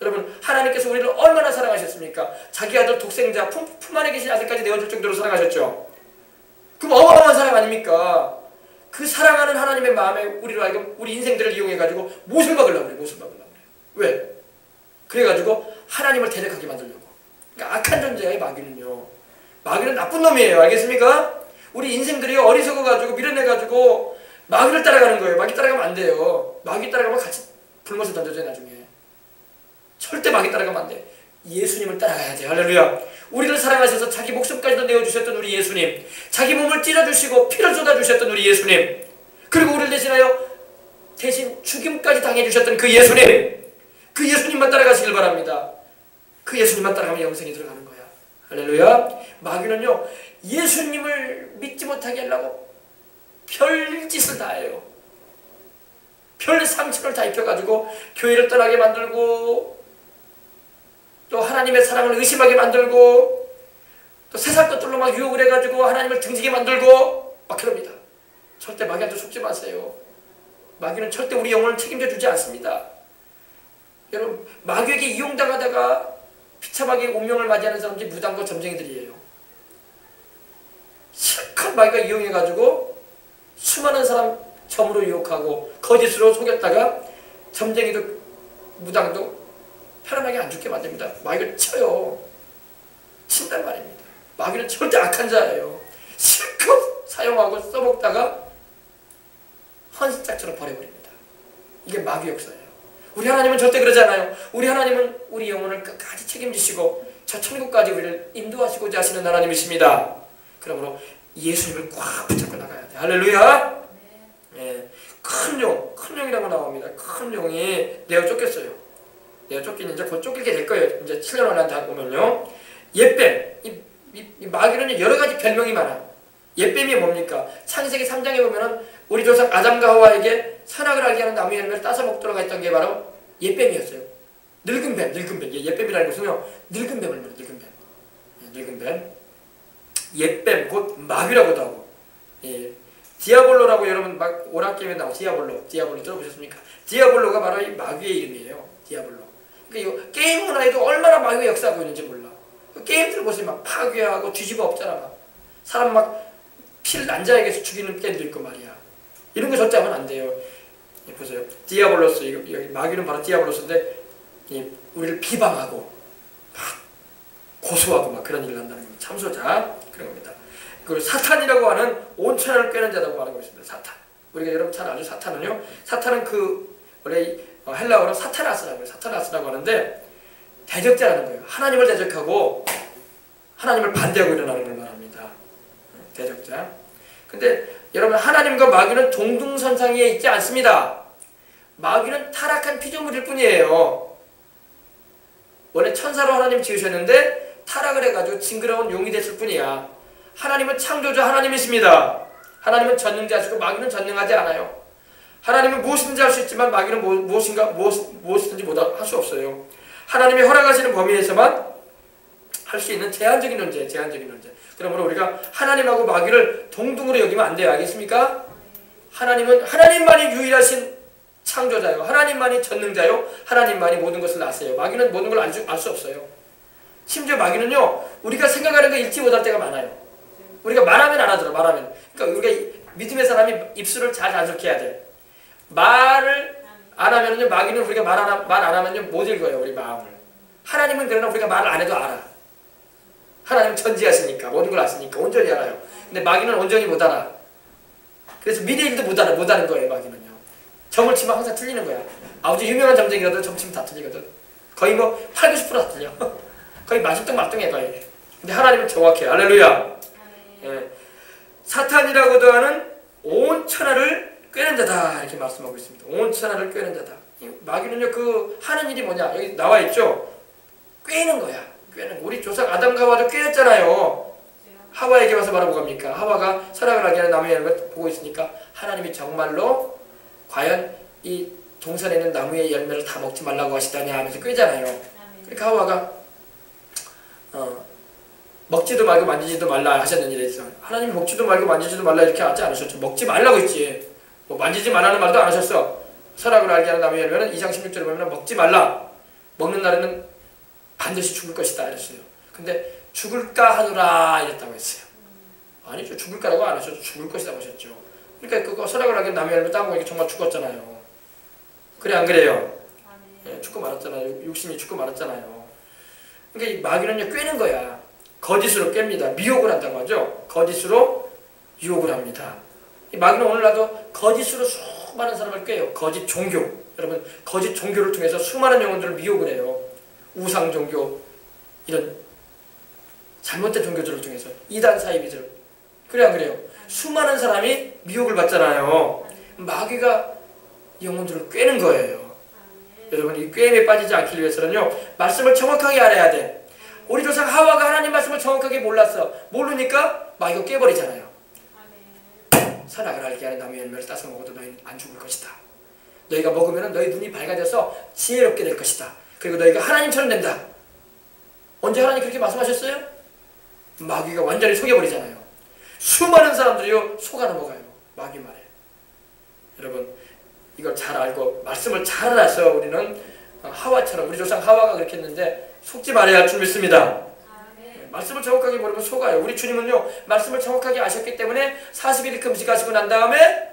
여러분, 하나님께서 우리를 얼마나 사랑하셨습니까? 자기 아들 독생자, 품 안에 계신 아들까지 내어줄 정도로 사랑하셨죠. 그럼 어마어마한 사랑 아닙니까? 그 사랑하는 하나님의 마음에 우리로 하여금 우리 인생들을 이용해가지고 못을 박으려고 그래. 못을 박으려고 그래. 왜? 그래가지고 하나님을 대적하게 만들려고. 그러니까 악한 존재야, 이 마귀는요. 마귀는 나쁜 놈이에요. 알겠습니까? 우리 인생들이 어리석어가지고 밀어내가지고 마귀를 따라가는 거예요. 마귀 따라가면 안 돼요. 마귀 따라가면 같이 불못에 던져져요, 나중에. 절대 마귀 따라가면 안 돼. 예수님을 따라가야 돼. 할렐루야. 우리를 사랑하셔서 자기 목숨까지도 내어주셨던 우리 예수님, 자기 몸을 찢어주시고 피를 쏟아주셨던 우리 예수님, 그리고 우리를 대신하여 대신 죽임까지 당해주셨던 그 예수님, 그 예수님만 따라가시길 바랍니다. 그 예수님만 따라가면 영생이 들어가는 거야. 할렐루야. 마귀는요, 예수님을 믿지 못하게 하려고 별짓을 다 해요. 별 상처를 다 입혀가지고 교회를 떠나게 만들고, 또 하나님의 사랑을 의심하게 만들고, 또 세상 것들로 막 유혹을 해가지고 하나님을 등지게 만들고 막 그럽니다. 절대 마귀한테 속지 마세요. 마귀는 절대 우리 영혼을 책임져 주지 않습니다. 여러분, 마귀에게 이용당하다가 비참하게 운명을 맞이하는 사람들이 무당과 점쟁이들이에요. 실컷 마귀가 이용해가지고 수많은 사람 점으로 유혹하고 거짓으로 속였다가 점쟁이도 무당도 편안하게 안 죽게 만듭니다. 마귀를 쳐요. 친단 말입니다. 마귀는 절대 악한 자예요. 실컷 사용하고 써먹다가 헌신짝처럼 버려버립니다. 이게 마귀 역사예요. 우리 하나님은 절대 그러지 않아요. 우리 하나님은 우리 영혼을 끝까지 책임지시고 저 천국까지 우리를 인도하시고자 하시는 하나님이십니다. 그러므로 예수님을 꽉 붙잡고 나가야 돼. 할렐루야. 예, 큰 용이라고 나옵니다. 큰 용이 내어 쫓겼어요. 내가 쫓기는 이제 곧 쫓기게 될 거예요. 이제 7년 안에 보면요. 옛뱀. 이 마귀는 여러 가지 별명이 많아. 옛뱀이 뭡니까? 창세기 3장에 보면은 우리 조상 아담과 하와에게 선악을 알게 하는 나무 열매를 따서 먹도록 했던 게 바로 옛뱀이었어요. 늙은 뱀. 옛뱀이라는 것은요, 늙은 뱀을 말해요. 늙은 뱀. 옛뱀, 곧 마귀라고도 하고. 예. 디아볼로라고 여러분 막 오락게임에 나오고 디아볼로 들어보셨습니까? 디아볼로가 바로 이 마귀의 이름이에요. 디아볼로. 그러니까 이 게임 문화에도 얼마나 마귀의 역사가 있는지 몰라. 게임들 보세요. 막 파괴하고 뒤집어 엎잖아. 막. 사람 막 피를 난자에게서 죽이는 게임도 있고 말이야. 이런 거 절대 하면 안 돼요. 예, 보세요. 디아볼로스, 여기 마귀는 바로 디아볼로스인데, 우리를 비방하고 막 고소하고 막 그런 일을 한다는 겁니다. 참소자 그런 겁니다. 그리고 사탄이라고 하는 온 천하를 꿰는 자라고 말하고 있습니다. 사탄. 우리가 여러분 잘 알죠. 사탄은 그 원래 헬라어로 사타나스라고 하는데 대적자라는 거예요. 하나님을 대적하고 하나님을 반대하고 일어나는 걸 말합니다. 대적자. 근데 여러분, 하나님과 마귀는 동등선상에 있지 않습니다. 마귀는 타락한 피조물일 뿐이에요. 원래 천사로 하나님 지으셨는데 타락을 해가지고 징그러운 용이 됐을 뿐이야. 하나님은 창조주 하나님이십니다. 하나님은 전능자시고 마귀는 전능하지 않아요. 하나님은 무엇이든지 할 수 있지만 마귀는 무엇이든지 할 수 없어요. 하나님이 허락하시는 범위에서만 할 수 있는 제한적인 존재. 그러므로 우리가 하나님하고 마귀를 동등으로 여기면 안 돼요. 알겠습니까? 하나님만이 유일하신 창조자요. 하나님만이 전능자요. 하나님만이 모든 것을 아세요. 마귀는 모든 걸 알 수 없어요. 심지어 마귀는요, 우리가 생각하는 거 읽지 못할 때가 많아요. 우리가 말하면 알아들어. 그러니까 우리가 믿음의 사람이 입술을 잘 단속해야 돼. 말을 안 하면요, 마귀는 우리가 말 안 하면요, 못 읽어요, 우리 마음을. 하나님은 그러나 우리가 말을 안 해도 알아. 하나님은 전지하시니까, 모든 걸 아시니까, 온전히 알아요. 근데 마귀는 온전히 못 알아. 그래서 미래 일도 못 아는 거예요, 마귀는요. 점을 치면 항상 틀리는 거야. 아버지 유명한 점쟁이라도 점 치면 다 틀리거든. 거의 뭐 8, 90% 다 틀려. 거의 말똥해, 거의. 근데 하나님은 정확해요. 할렐루야. 예. 사탄이라고도 하는 온 천하를 꿰는 자다, 이렇게 말씀하고 있습니다. 온 천하를 꿰는 자다. 마귀는요, 그 하는 일이 뭐냐, 여기 나와 있죠. 꿰는 거야. 우리 조상 아담과 하와도 꿰었잖아요. 하와에게 와서 말하고 갑니까? 하와가 선악을 알게 하는 나무의 열매를 보고 있으니까 하나님이 정말로 과연 이 동산에 있는 나무의 열매를 다 먹지 말라고 하시다냐 하면서 꿰잖아요. 그러니까 하와가 먹지도 말고 만지지도 말라 하셨는 일에 있어. 하나님이 먹지도 말고 만지지도 말라 이렇게 하지 않으셨죠. 먹지 말라고 했지. 뭐 만지지 말라는 말도 안 하셨어. 선악을 알게 하는 나무의 열매는 2장 16절에 보면 먹지 말라. 먹는 날에는 반드시 죽을 것이다 이랬어요. 근데 죽을까 하노라 이랬다고 했어요. 아니죠. 죽을까라고 안 하셨죠. 죽을 것이라고 하셨죠. 그러니까 그거 선악을 하게 남의 열매 따먹으니까 정말 죽었잖아요. 그래 안 그래요? 예, 죽고 말았잖아요. 육신이 죽고 말았잖아요. 그러니까 이 마귀는요 꿰는 거야. 거짓으로 깹니다. 미혹을 한다고 하죠. 거짓으로 유혹을 합니다. 이 마귀는 오늘날도 거짓으로 수많은 사람을 꿰요. 거짓 종교. 여러분 거짓 종교를 통해서 수많은 영혼들을 미혹을 해요. 우상 종교 이런 잘못된 종교들을 통해서 이단 사이비들. 그래 안 그래요? 수많은 사람이 미혹을 받잖아요. 마귀가 영혼들을 꿰는 거예요. 여러분 이 꿰임에 빠지지 않기 위해서는요 말씀을 정확하게 알아야 돼. 우리 조상 하와가 하나님 말씀을 정확하게 몰랐어. 모르니까 마귀가 꿰버리잖아요. 선악을 알게 하는 나무의 열매를 따서 먹어도 너희는 안 죽을 것이다. 너희가 먹으면 너희 눈이 밝아져서 지혜롭게 될 것이다. 그리고 너희가 하나님처럼 된다. 언제 하나님 그렇게 말씀하셨어요? 마귀가 완전히 속여버리잖아요. 수많은 사람들이요 속아 넘어가요. 마귀 말에. 여러분 이걸 잘 알고 말씀을 잘 알아서 우리는 하와처럼 우리 조상 하와가 그렇게 했는데 속지 말아야 할 줄 믿습니다. 말씀을 정확하게 모르면 속아요. 우리 주님은요 말씀을 정확하게 아셨기 때문에 40일 금식하시고 난 다음에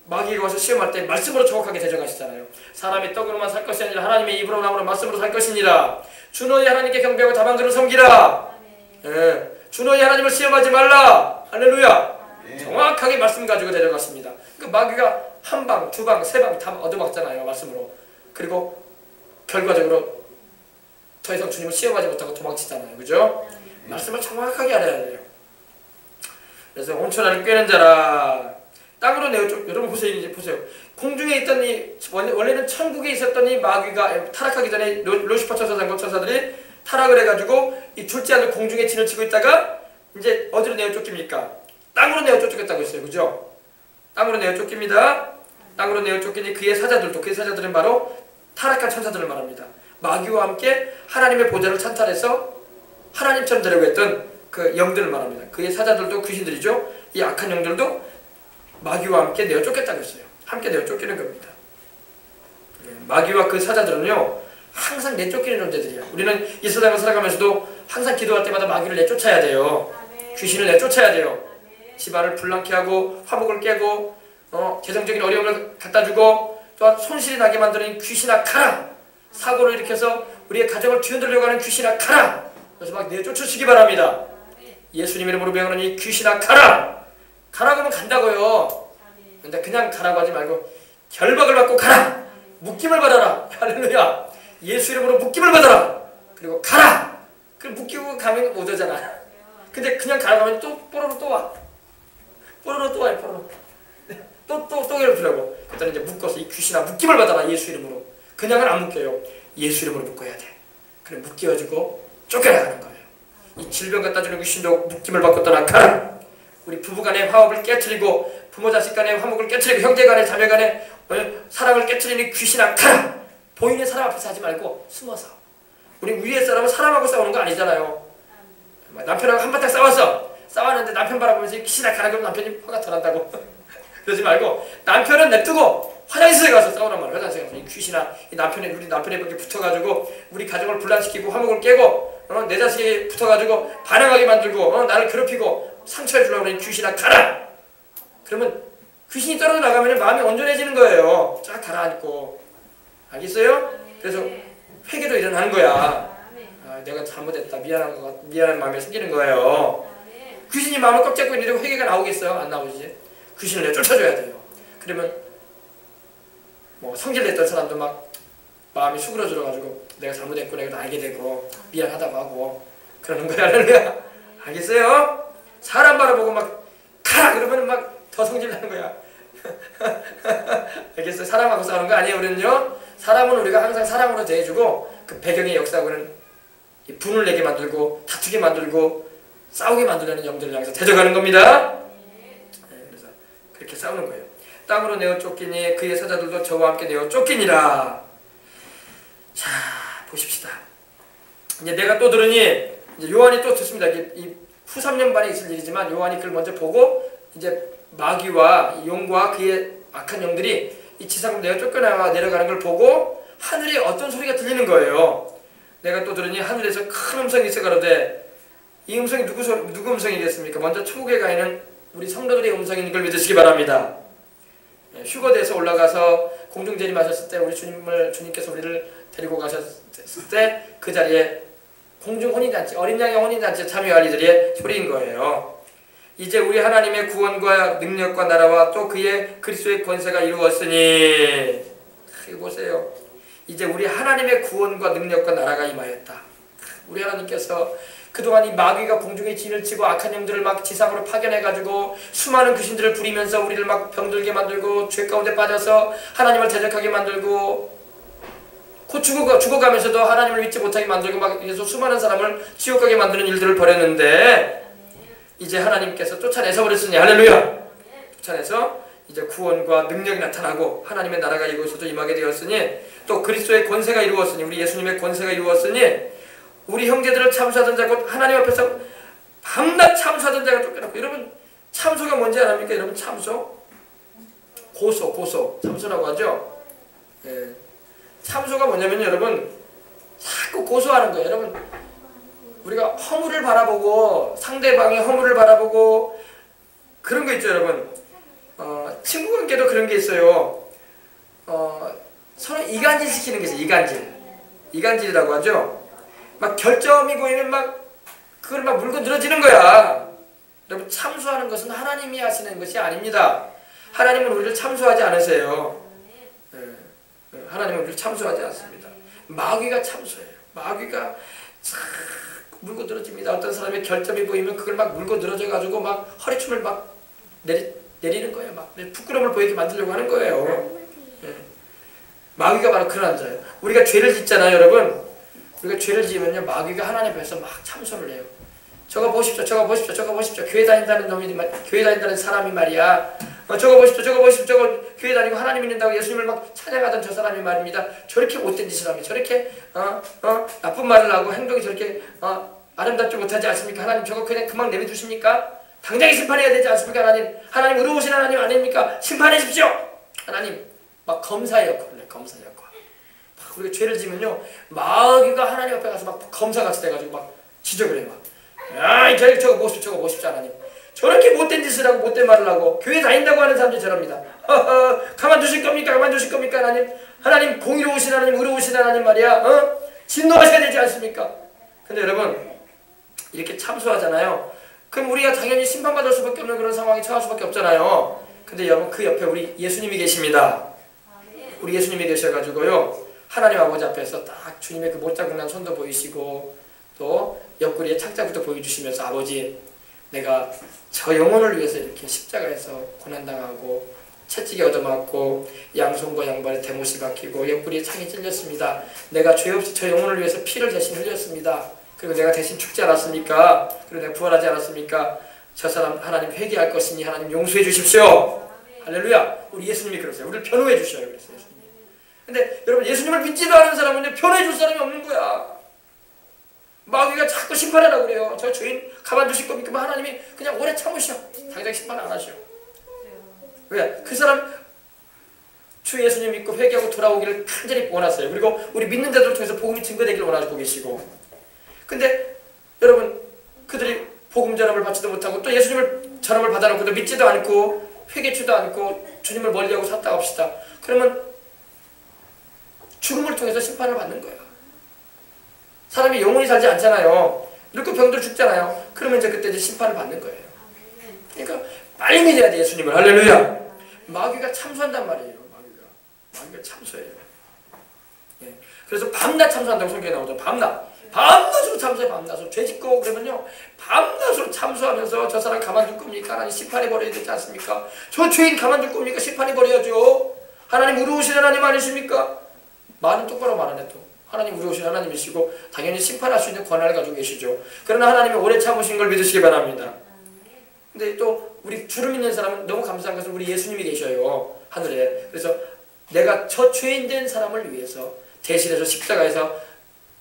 마귀가 와서 시험할 때 말씀으로 정확하게 대적하시잖아요. 사람이 떡으로만 살 것이 아니라 하나님의 입으로 나오는 말씀으로 살 것이니라. 주 너희 하나님께 경배하고 다만 그를 섬기라. 예, 주 너희 하나님을 시험하지 말라. 할렐루야. 정확하게 말씀 가지고 대적하십니다. 그 마귀가 한 방, 두 방, 세 방 다 얻어맞잖아요. 말씀으로. 그리고 결과적으로 더 이상 주님을 시험하지 못하고 도망치잖아요. 그죠? 말씀을 정확하게 알아야 돼요. 그래서 온천하를 꿰는 자라 땅으로 내어 쫓. 여러분 보세요. 이제 보세요. 공중에 있던 이 원래는 천국에 있었던 이 마귀가 타락하기 전에 루시퍼 천사장과 천사들이 타락을 해가지고 이 둘째 아들 공중에 진을 치고 있다가 이제 어디로 내어 쫓깁니까? 땅으로 내어 쫓겼다고 했어요. 그죠? 땅으로 내어 쫓깁니다. 땅으로 내어 쫓기니 그의 사자들도 그의 사자들은 바로 타락한 천사들을 말합니다. 마귀와 함께 하나님의 보좌를 찬탈해서 하나님처럼 되려고 했던 그 영들을 말합니다. 그의 사자들도 귀신들이죠. 이 악한 영들도 마귀와 함께 내어 쫓겼다고 했어요. 함께 내어 쫓기는 겁니다. 마귀와 그 사자들은요 항상 내쫓기는 존재들이야. 우리는 이 세상을 살아가면서도 항상 기도할 때마다 마귀를 내쫓아야 돼요. 귀신을 내쫓아야 돼요. 집안을 불난케 하고 화목을 깨고 재정적인 어려움을 갖다주고 또한 손실이 나게 만드는 귀신아 가라. 사고를 일으켜서 우리의 가정을 뒤흔들려고 하는 귀신아 가라. 그래서 막 내쫓으시기 바랍니다. 예수님 이름으로 명하노니 귀신아 가라. 가라고 하면 간다고요. 근데 그냥 가라고 하지 말고 결박을 받고 가라. 묶임을 받아라. 할렐루야. 예수 이름으로 묶임을 받아라. 그리고 가라. 그럼 묶이고 가면 못 오잖아. 근데 그냥 가라고 하면 또 뽀로로 또 와. 뽀로로 또 와요. 뽀로로. 또 괴롭히려고. 그때는 이제 묶어서 이 귀신아 묶임을 받아라. 예수 이름으로. 그냥은 안 묶여요. 예수 이름으로 묶어야 돼. 그래 묶여가지고 쫓겨나가는 거예요. 이 질병 갖다 주는 귀신도 묶임을 받고 떠나가라. 우리 부부간의 화합을 깨트리고 부모 자식 간의 화목을 깨트리고 형제 간의 자매 간의 사랑을 깨트리는 귀신아 가라. 보이는 사람 앞에서 하지 말고 숨어서. 우리 위에 사람은 사람하고 싸우는 거 아니잖아요. 남편하고 한바탕 싸웠는데 남편 바라보면서 귀신아 가라 그러면 남편이 화가 더 난다고. 그러지 말고 남편은 냅두고 화장실에 가서 싸우란 말이야. 화장실에 가서 이 귀신아 우리 남편의 벽에 붙어가지고 우리 가정을 분란시키고 화목을 깨고 내 자식이 붙어가지고 반항하게 만들고 나를 괴롭히고 상처해 주려고 하는 귀신아 가라. 그러면 귀신이 떨어져 나가면 마음이 온전해지는 거예요. 쫙 가라앉고. 알겠어요? 그래서 회개도 일어나는 거야. 내가 잘못했다. 미안한 마음이 생기는 거예요. 귀신이 마음을 꽉 잡고 있는데 회개가 나오겠어요? 안 나오지. 귀신을 내가 쫓아줘야 돼요. 그러면 뭐 성질냈던 사람도 막 마음이 수그러들어가지고 내가 잘못했고 내가 알게 되고 미안하다고 하고 그러는 거야. 할렐루야. 알겠어요? 사람 바라보고 막 가라 그러면 막 더 성질나는 거야. 알겠어요? 사람하고 싸우는 거 아니에요. 우리는요. 사람은 우리가 항상 사랑으로 대해주고 그 배경의 역사하고는 분을 내게 만들고 다투게 만들고 싸우게 만들려는 영들을 향해서 대적하는 겁니다. 그래서 그렇게 싸우는 거예요. 땅으로 내어 쫓기니 그의 사자들도 저와 함께 내어 쫓기니라. 자 보십시다. 이제 내가 또 들으니 이제 요한이 또 듣습니다. 이 후 3년 반에 있을 일이지만 요한이 그걸 먼저 보고 이제 마귀와 용과 그의 악한 영들이 이 지상으로 내어 쫓겨나가 내려가는 걸 보고 하늘에 어떤 소리가 들리는 거예요. 내가 또 들으니 하늘에서 큰 음성이 있어 가로되 이 음성이 누구 음성이겠습니까? 먼저 천국에 가 있는 우리 성도들의 음성인 걸 믿으시기 바랍니다. 휴거돼서 올라가서 공중재림하셨을 때 우리 주님께서 우리를 데리고 가셨을 때 그 자리에 공중 혼인잔치, 어린 양의 혼인잔치에 참여할 이들의 소리인 거예요. 이제 우리 하나님의 구원과 능력과 나라와 또 그의 그리스도의 권세가 이루었으니, 이거 보세요. 이제 우리 하나님의 구원과 능력과 나라가 임하였다. 우리 하나님께서 그동안 이 마귀가 공중에 진을 치고 악한 영들을 막 지상으로 파견해가지고 수많은 귀신들을 부리면서 우리를 막 병들게 만들고 죄 가운데 빠져서 하나님을 대적하게 만들고 곧 죽어가면서도 하나님을 믿지 못하게 만들고 막 계속 수많은 사람을 지옥 가게 만드는 일들을 벌였는데, 이제 하나님께서 쫓아내서 버렸으니, 할렐루야! 쫓아내서 이제 구원과 능력이 나타나고 하나님의 나라가 이곳에도 임하게 되었으니, 또 그리스도의 권세가 이루었으니, 우리 예수님의 권세가 이루었으니, 우리 형제들을 참수하던 자고 하나님 앞에서 밤낮 참수하던 자가 쫓겨났고. 여러분, 참소가 뭔지 아십니까? 여러분, 참소? 고소 참소라고 하죠. 예. 참소가 뭐냐면 여러분, 자꾸 고소하는 거예요. 여러분, 우리가 허물을 바라보고, 상대방의 허물을 바라보고 그런 거 있죠. 여러분, 친구 관계도 그런 게 있어요. 서로 이간질 시키는 게 있어요. 이간질이라고 하죠. 막 결점이 보이면 막 그걸 막 물고 늘어지는 거야. 여러분, 참소하는 것은 하나님이 하시는 것이 아닙니다. 하나님은 우리를 참소하지 않으세요. 하나님은 우리를 참소하지 않습니다. 마귀가 참소해요. 마귀가 물고 늘어집니다. 어떤 사람의 결점이 보이면 그걸 막 물고 늘어져가지고 막 허리춤을 막 내리는 거예요. 막 부끄러움을 보이게 만들려고 하는 거예요. 마귀가 바로 그런 자예요. 우리가 죄를 짓잖아요, 여러분. 우리가 죄를 지으면요, 마귀가 하나님 앞에서 막 참소를 해요. 저거 보십시오. 교회 다닌다는 사람이 말이야. 저거 보십시오. 저거 교회 다니고 하나님 믿는다고 예수님을 막 찬양하던 저 사람이 말입니다. 저렇게 못된 짓을 하며 저렇게 나쁜 말을 하고 행동이 저렇게 아름답지 못하지 않습니까? 하나님 저거 그냥 그만 내버려두십니까? 당장에 심판해야 되지 않습니까? 하나님 의로우신 하나님 아닙니까? 심판해 주십시오. 하나님 막 검사 역할. 우리가 죄를 지면요, 마귀가 하나님 앞에 가서 막 검사같이 돼가지고 막 지적을 해요. 저거 보십시오 하나님. 저렇게 못된 짓을 하고 못된 말을 하고 교회 다닌다고 하는 사람들이 저럽니다. 가만두실 겁니까 하나님 공의로우신 하나님, 의로우신 하나님 말이야. 진노하셔야 되지 않습니까? 근데 여러분, 이렇게 참소하잖아요. 그럼 우리가 당연히 심판받을 수밖에 없는 그런 상황에 처할 수밖에 없잖아요. 근데 여러분, 그 옆에 우리 예수님이 계십니다. 우리 예수님이 계셔가지고요, 하나님 아버지 앞에서 딱 주님의 그 못자국난 손도 보이시고 또 옆구리에 착자부터 보여주시면서, 아버지, 내가 저 영혼을 위해서 이렇게 십자가에서 고난당하고 채찍에 얻어맞고 양손과 양발에 대못이 박히고 옆구리에 창이 찔렸습니다. 내가 죄 없이 저 영혼을 위해서 피를 대신 흘렸습니다. 그리고 내가 대신 죽지 않았습니까? 그리고 내가 부활하지 않았습니까? 저 사람 하나님 회개할 것이니 하나님 용서해 주십시오. 할렐루야. 우리 예수님이 그러세요. 우리를 변호해 주셔요. 그랬어요, 예수님이. 근데 여러분, 예수님을 믿지도 않은 사람은 변호해 줄 사람이 없는 거야. 마귀가 자꾸 심판하라고 그래요. 저 죄인 가만두실 겁니까? 하나님이 그냥 오래 참으셔. 당장 심판 안 하셔. 왜? 그 사람 주 예수님 믿고 회개하고 돌아오기를 간절히 원하세요. 그리고 우리 믿는 자들을 통해서 복음이 증거되기를 원하고 계시고. 근데 여러분, 그들이 복음 전함을 받지도 못하고 또 예수님을 전함을 받아놓고도 믿지도 않고 회개치도 않고 주님을 멀리하고 샀다 합시다. 그러면 죽음을 통해서 심판을 받는 거예요. 사람이 영원히 살지 않잖아요. 늙고 병들 죽잖아요. 그러면 이제 심판을 받는 거예요. 그러니까 빨리 믿어야 돼, 예수님을. 할렐루야. 마귀가 참소한단 말이에요. 마귀가 참소해요. 예. 그래서 밤낮 참소한다고 성경에 나오죠. 밤낮으로 참소해. 밤낮으로 죄 짓고 그러면요, 밤낮으로 참소하면서 저 사람 가만둘 겁니까? 하나님 심판해 버려야 되지 않습니까? 저 죄인 가만둘 겁니까? 심판해 버려야죠. 하나님 의로우신 하나님 아니십니까? 말은 똑바로 말하네. 또 하나님 의로우신 하나님이시고 당연히 심판할 수 있는 권한을 가지고 계시죠. 그러나 하나님이 오래 참으신 걸 믿으시기 바랍니다. 근데 또 우리 주를 믿는 사람은 너무 감사한 것은 우리 예수님이 계셔요, 하늘에. 그래서 내가 저 죄인된 사람을 위해서 대신해서 십자가에서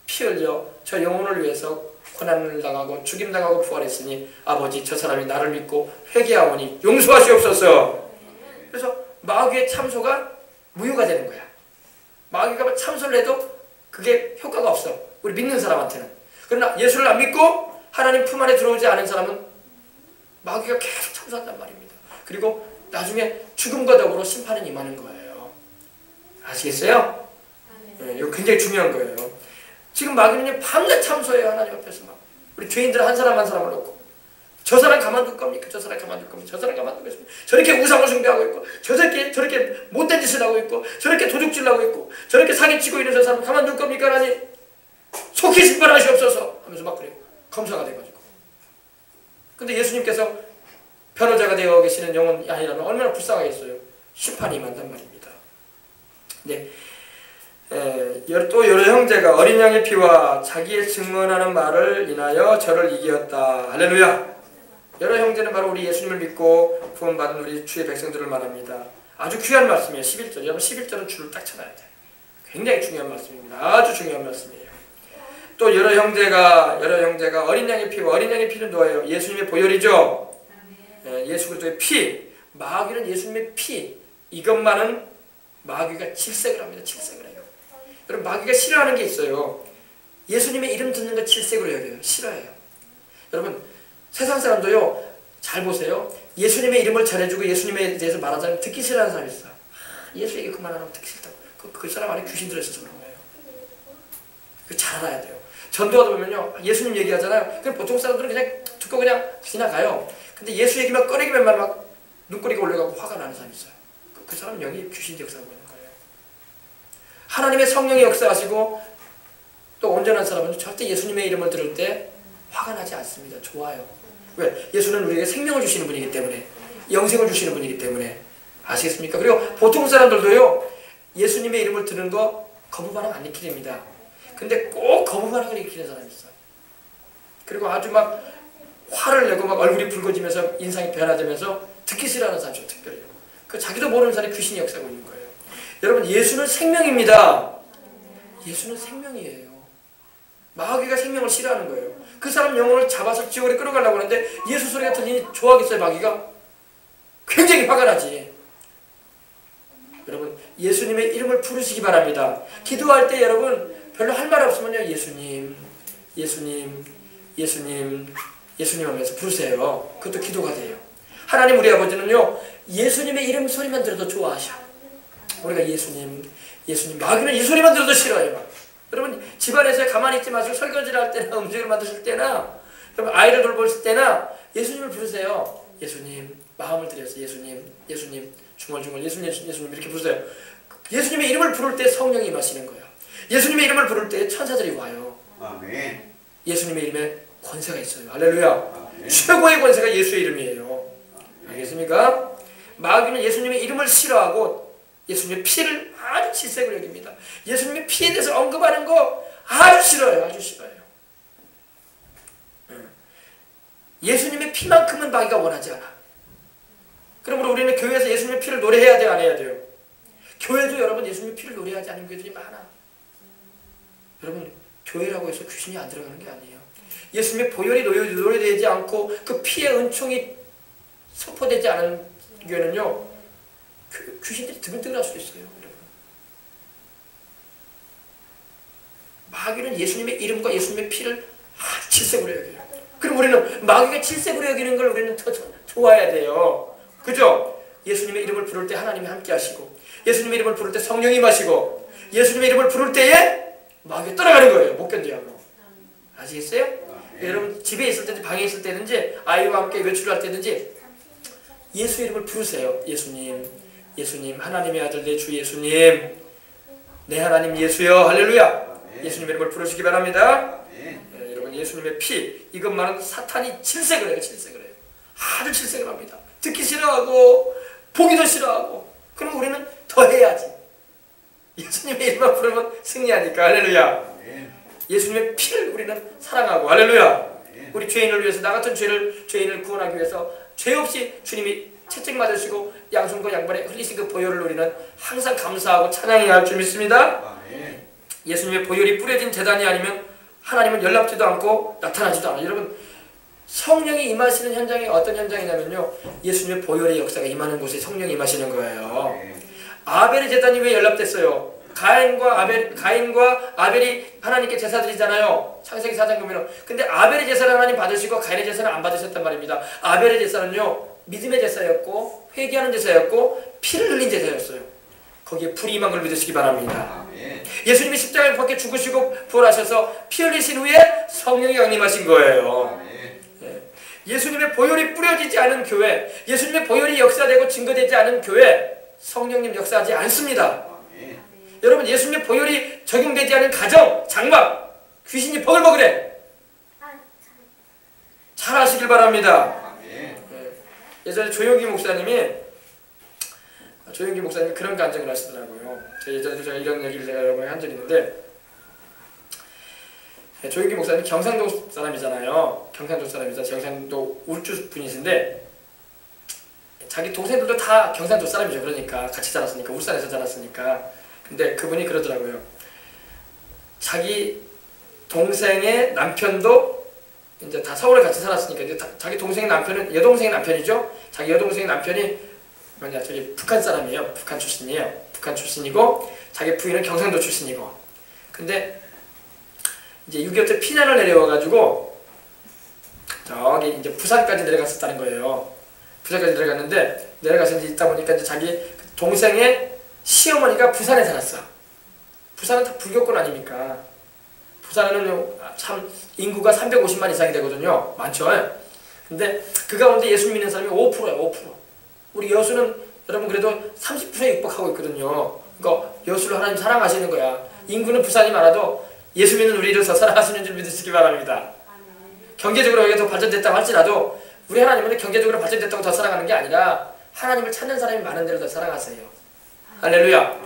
피 흘려 저 영혼을 위해서 고난을 당하고 죽임당하고 부활했으니 아버지, 저 사람이 나를 믿고 회개하오니 용서하시옵소서. 그래서 마귀의 참소가 무효가 되는 거야. 마귀가 참소를 해도 그게 효과가 없어, 우리 믿는 사람한테는. 그러나 예수를 안 믿고 하나님 품 안에 들어오지 않은 사람은 마귀가 계속 참수한단 말입니다. 그리고 나중에 죽음과 더불어 심판은 임하는 거예요. 아시겠어요? 이거 굉장히 중요한 거예요. 지금 마귀는 밤낮 참소해요. 하나님 앞에서 막. 우리 죄인들 한 사람 한 사람을 놓고 저 사람 가만둘 겁니까? 저 사람 가만둘 겁니까? 저 사람 가만두겠습니까? 저렇게 우상을 숭배하고 있고 저렇게 못된 짓을 하고 있고 저렇게 도둑질하고 있고 저렇게 사기치고 있는 저 사람 가만둘 겁니까? 하나님 속히 심판하시옵소서 하면서 막 그래요. 검사가 돼가지고. 근데 예수님께서 변호자가 되어 계시는 영혼이 아니라면 얼마나 불쌍하겠어요. 심판이 임한단 말입니다. 네. 또 여러 형제가 어린 양의 피와 자기의 증언하는 말을 인하여 저를 이기었다. 할렐루야. 여러 형제는 바로 우리 예수님을 믿고 구원받은 우리 주의 백성들을 말합니다. 아주 귀한 말씀이에요. 11절. 여러분 11절은 줄을 딱 쳐놔야 돼요. 굉장히 중요한 말씀입니다. 아주 중요한 말씀이에요. 또 여러 형제가 어린 양의 피와 어린 양의 피는 뭐예요? 예수님의 보혈이죠. 예수 그리스도의 피. 마귀는 예수님의 피. 이것만은 마귀가 질색을 합니다. 질색을 해요. 여러분 마귀가 싫어하는 게 있어요. 예수님의 이름 듣는 거 질색으로 해야 돼요. 싫어해요. 여러분 세상 사람도요. 잘 보세요. 예수님의 이름을 전해주고 예수님에 대해서 말하자면 듣기 싫어하는 사람이 있어. 예수 얘기 그만하면 듣기 싫다고. 그 사람 안에 귀신 들어있어서 그런 거예요. 이거 잘 알아야 돼요. 전도하다 보면요. 예수님 얘기하잖아요. 그럼 보통 사람들은 그냥 듣고 그냥 지나가요. 근데 예수 얘기만 꺼내기만 막 눈꼬리가 올라가고 화가 나는 사람이 있어요. 그 사람은 영이 귀신이 역사하고 있는 거예요. 하나님의 성령이 역사하시고 또 온전한 사람은 절대 예수님의 이름을 들을 때 화가 나지 않습니다. 좋아요. 왜? 예수는 우리에게 생명을 주시는 분이기 때문에 영생을 주시는 분이기 때문에 아시겠습니까? 그리고 보통 사람들도요. 예수님의 이름을 듣는 거 거부 반응 안 일으킵니다. 근데 꼭 거부 반응을 일으키는 사람이 있어요. 그리고 아주 막 화를 내고 막 얼굴이 붉어지면서 인상이 변화되면서 듣기 싫어하는 사람이죠. 특별히. 그 자기도 모르는 사람이 귀신이 역사하고 있는 거예요. 여러분 예수는 생명입니다. 예수는 생명이에요. 마귀가 생명을 싫어하는 거예요. 그 사람 영혼을 잡아서 지옥에 끌어가려고 하는데 예수 소리가 들리니 좋아하겠어요. 마귀가? 굉장히 화가 나지. 여러분 예수님의 이름을 부르시기 바랍니다. 기도할 때 여러분 별로 할 말 없으면요. 예수님 하면서 부르세요. 그것도 기도가 돼요. 하나님 우리 아버지는요. 예수님의 이름 소리만 들어도 좋아하셔. 우리가 예수님 마귀는 이 소리만 들어도 싫어해요. 여러분 집안에서 가만히 있지 마시고 설거지를 할 때나 음식을 만드실 때나 여러분 아이를 돌보실 때나 예수님을 부르세요. 예수님 마음을 들여서 예수님 중얼중얼 예수님 이렇게 부르세요. 예수님의 이름을 부를 때 성령이 임하시는 거예요. 예수님의 이름을 부를 때 천사들이 와요. 아멘. 예수님의 이름에 권세가 있어요. 할렐루야. 아멘. 최고의 권세가 예수의 이름이에요. 알겠습니까? 마귀는 예수님의 이름을 싫어하고 예수님의 피를 아주 질색을 여깁니다. 예수님의 피에 대해서 언급하는 거 아주 싫어요. 아주 싫어요. 예수님의 피만큼은 마귀가 원하지 않아. 그러므로 우리는 교회에서 예수님의 피를 노래해야 돼요? 안 해야 돼요? 교회도 여러분 예수님의 피를 노래하지 않는 교회들이 많아. 여러분 교회라고 해서 귀신이 안 들어가는 게 아니에요. 예수님의 보혈이 노래되지 않고 그 피의 은총이 선포되지 않은 교회는요. 귀신들이 드글드글 할 수 있어요. 여러분. 마귀는 예수님의 이름과 예수님의 피를 아주 질색으로 여겨요. 그럼 우리는 마귀가 질색으로 여기는 걸 우리는 더 좋아해야 돼요. 그죠? 예수님의 이름을 부를 때 하나님이 함께 하시고 예수님의 이름을 부를 때 성령이 임하시고 예수님의 이름을 부를 때에 마귀가 떠나가는 거예요. 못 견뎌하고. 아시겠어요? 여러분 집에 있을 때든지 방에 있을 때든지 아이와 함께 외출을 할 때든지 예수 이름을 부르세요. 예수님 하나님의 아들 내 주 예수님 내 하나님 예수여 할렐루야. 예수님의 이름을 부르시기 바랍니다. 여러분 예수님의 피 이것만은 사탄이 질색을 해요. 아주 질색을 합니다. 듣기 싫어하고 보기도 싫어하고 그럼 우리는 더 해야지. 예수님의 이름만 부르면 승리하니까 할렐루야. 예수님의 피를 우리는 사랑하고 할렐루야. 우리 죄인을 위해서 나 같은 죄인을 구원하기 위해서 죄 없이 주님이 채찍 맞으시고 양손과 양발에 흘리신 그 보혈을 우리는 항상 감사하고 찬양해야 할 줄 믿습니다. 예수님의 보혈이 뿌려진 제단이 아니면 하나님은 연락지도 않고 나타나지도 않아요. 여러분 성령이 임하시는 현장이 어떤 현장이냐면요. 예수님의 보혈의 역사가 임하는 곳에 성령이 임하시는 거예요. 아벨의 제단이 왜 연락됐어요? 가인과 아벨이 하나님께 제사 드리잖아요. 창세기 4장 보면. 근데 아벨의 제사를 하나님 받으시고 가인의 제사를 안 받으셨단 말입니다. 아벨의 제사는요, 믿음의 제사였고 회개하는 제사였고 피를 흘린 제사였어요. 거기에 불이 임한 걸 믿으시기 바랍니다. 예수님이 십자가에 밖에 죽으시고 부활하셔서 피 흘리신 후에 성령이 강림하신 거예요. 예수님의 보혈이 뿌려지지 않은 교회, 예수님의 보혈이 역사되고 증거되지 않은 교회, 성령님 역사하지 않습니다. 여러분, 예수님의 보혈이 적용되지 않은 가정, 장막, 귀신이 버글버글해. 잘 아시길 바랍니다. 예전에 조용기 목사님이 그런 간증을 하시더라고요. 제가 이런 얘기를 제가 여러 번 한 적이 있는데, 조용기 목사님 경상도 사람이잖아요. 경상도 울주 분이신데 자기 동생들도 다 경상도 사람이죠. 그러니까 같이 자랐으니까, 울산에서 자랐으니까. 근데 그분이 그러더라고요. 자기 동생의 남편도 이제 다 서울에 같이 살았으니까 이제 자기 동생의 남편은 여동생의 남편이죠. 자기 여동생의 남편이 저기 북한 사람이에요. 북한 출신이에요. 북한 출신이고 자기 부인은 경상도 출신이고. 근데 이제 6.25 때 피난을 내려와가지고 저기 이제 부산까지 내려갔었다는 거예요. 부산까지 내려가서 이제 있다 보니까 이제 자기 동생의 시어머니가 부산에 살았어. 부산은 다 불교권 아닙니까? 부산은 참 인구가 350만 이상이 되거든요. 많죠. 근데 그 가운데 예수 믿는 사람이 5%예요. 5%. 우리 여수는 여러분 그래도 30%에 육박하고 있거든요. 그러니까 여수를 하나님 사랑하시는 거야. 인구는 부산이 많아도 예수 믿는 우리를 더 사랑하시는 줄 믿으시기 바랍니다. 경제적으로 여기가 더 발전됐다고 할지라도 우리 하나님은 경제적으로 발전됐다고 더 사랑하는 게 아니라 하나님을 찾는 사람이 많은 데를 더 사랑하세요. 할렐루야.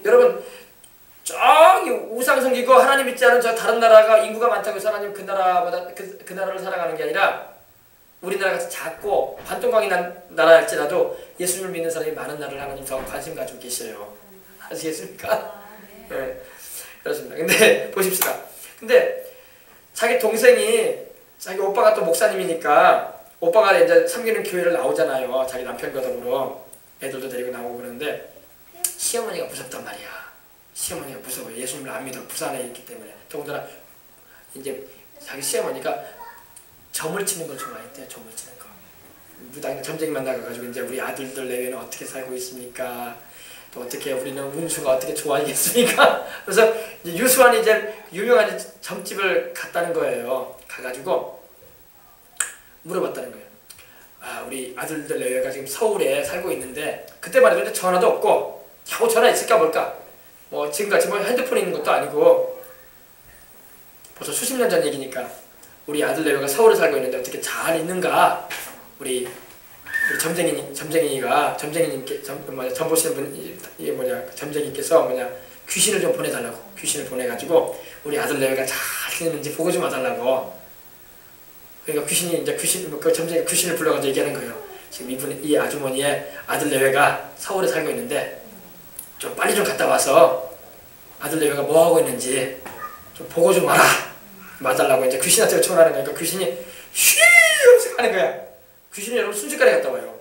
여러분, 저기 우상 섬기고 하나님 믿지 않은 저 다른 나라가 인구가 많다고 해서 하나님 그 나라보다 그 나라를 사랑하는 게 아니라 우리나라가 작고 반동강이 난 나라일지라도 예수님을 믿는 사람이 많은 나라를 하나님 더 관심 가지고 계셔요. 아시겠습니까? 네, 그렇습니다. 근데 보십시다. 근데 자기 동생이 자기 오빠가 또 목사님이니까 오빠가 이제 섬기는 교회를 나오잖아요. 자기 남편과 더불어 애들도 데리고 나오고 그러는데 시어머니가 무섭단 말이야. 시어머니가 무서워요. 예수님을 안 믿어. 부산에 있기 때문에. 더군다나 이제 자기 시어머니가 점을 치는 걸 좋아했대요. 점을 치는 거. 무당이 점쟁이만 나가가지고 이제 우리 아들들 내외는 어떻게 살고 있습니까? 또 어떻게 우리는 운수가 어떻게 좋아지겠습니까? 그래서 이제 유수환이 이제 유명한 점집을 갔다는 거예요. 가가지고 물어봤다는 거예요. 아, 우리 아들들 내외가 지금 서울에 살고 있는데 그때만 해도 전화도 없고 겨우 전화 있을까 뭘까? 뭐 지금같이 뭐 핸드폰이 있는 것도 아니고 벌써 수십 년 전 얘기니까 우리 아들 내외가 서울에 살고 있는데 어떻게 잘 있는가? 우리 점쟁이님께 점 보시는 분 이게 점쟁이께서 귀신을 좀 보내달라고. 귀신을 보내가지고 우리 아들 내외가 잘 지내는지 보고 좀 와달라고. 그러니까 그 점쟁이 귀신을 불러가지고 얘기하는 거예요. 지금 이 아주머니의 아들 내외가 서울에 살고 있는데 좀 빨리 좀 갔다 와서 아들 내외가 뭐 하고 있는지 좀 보고 좀 와라. 와달라고 이제 귀신한테 요청하는 거니까 귀신이 휘 하는 거야. 귀신이 여러분 순식간에 갔다 와요.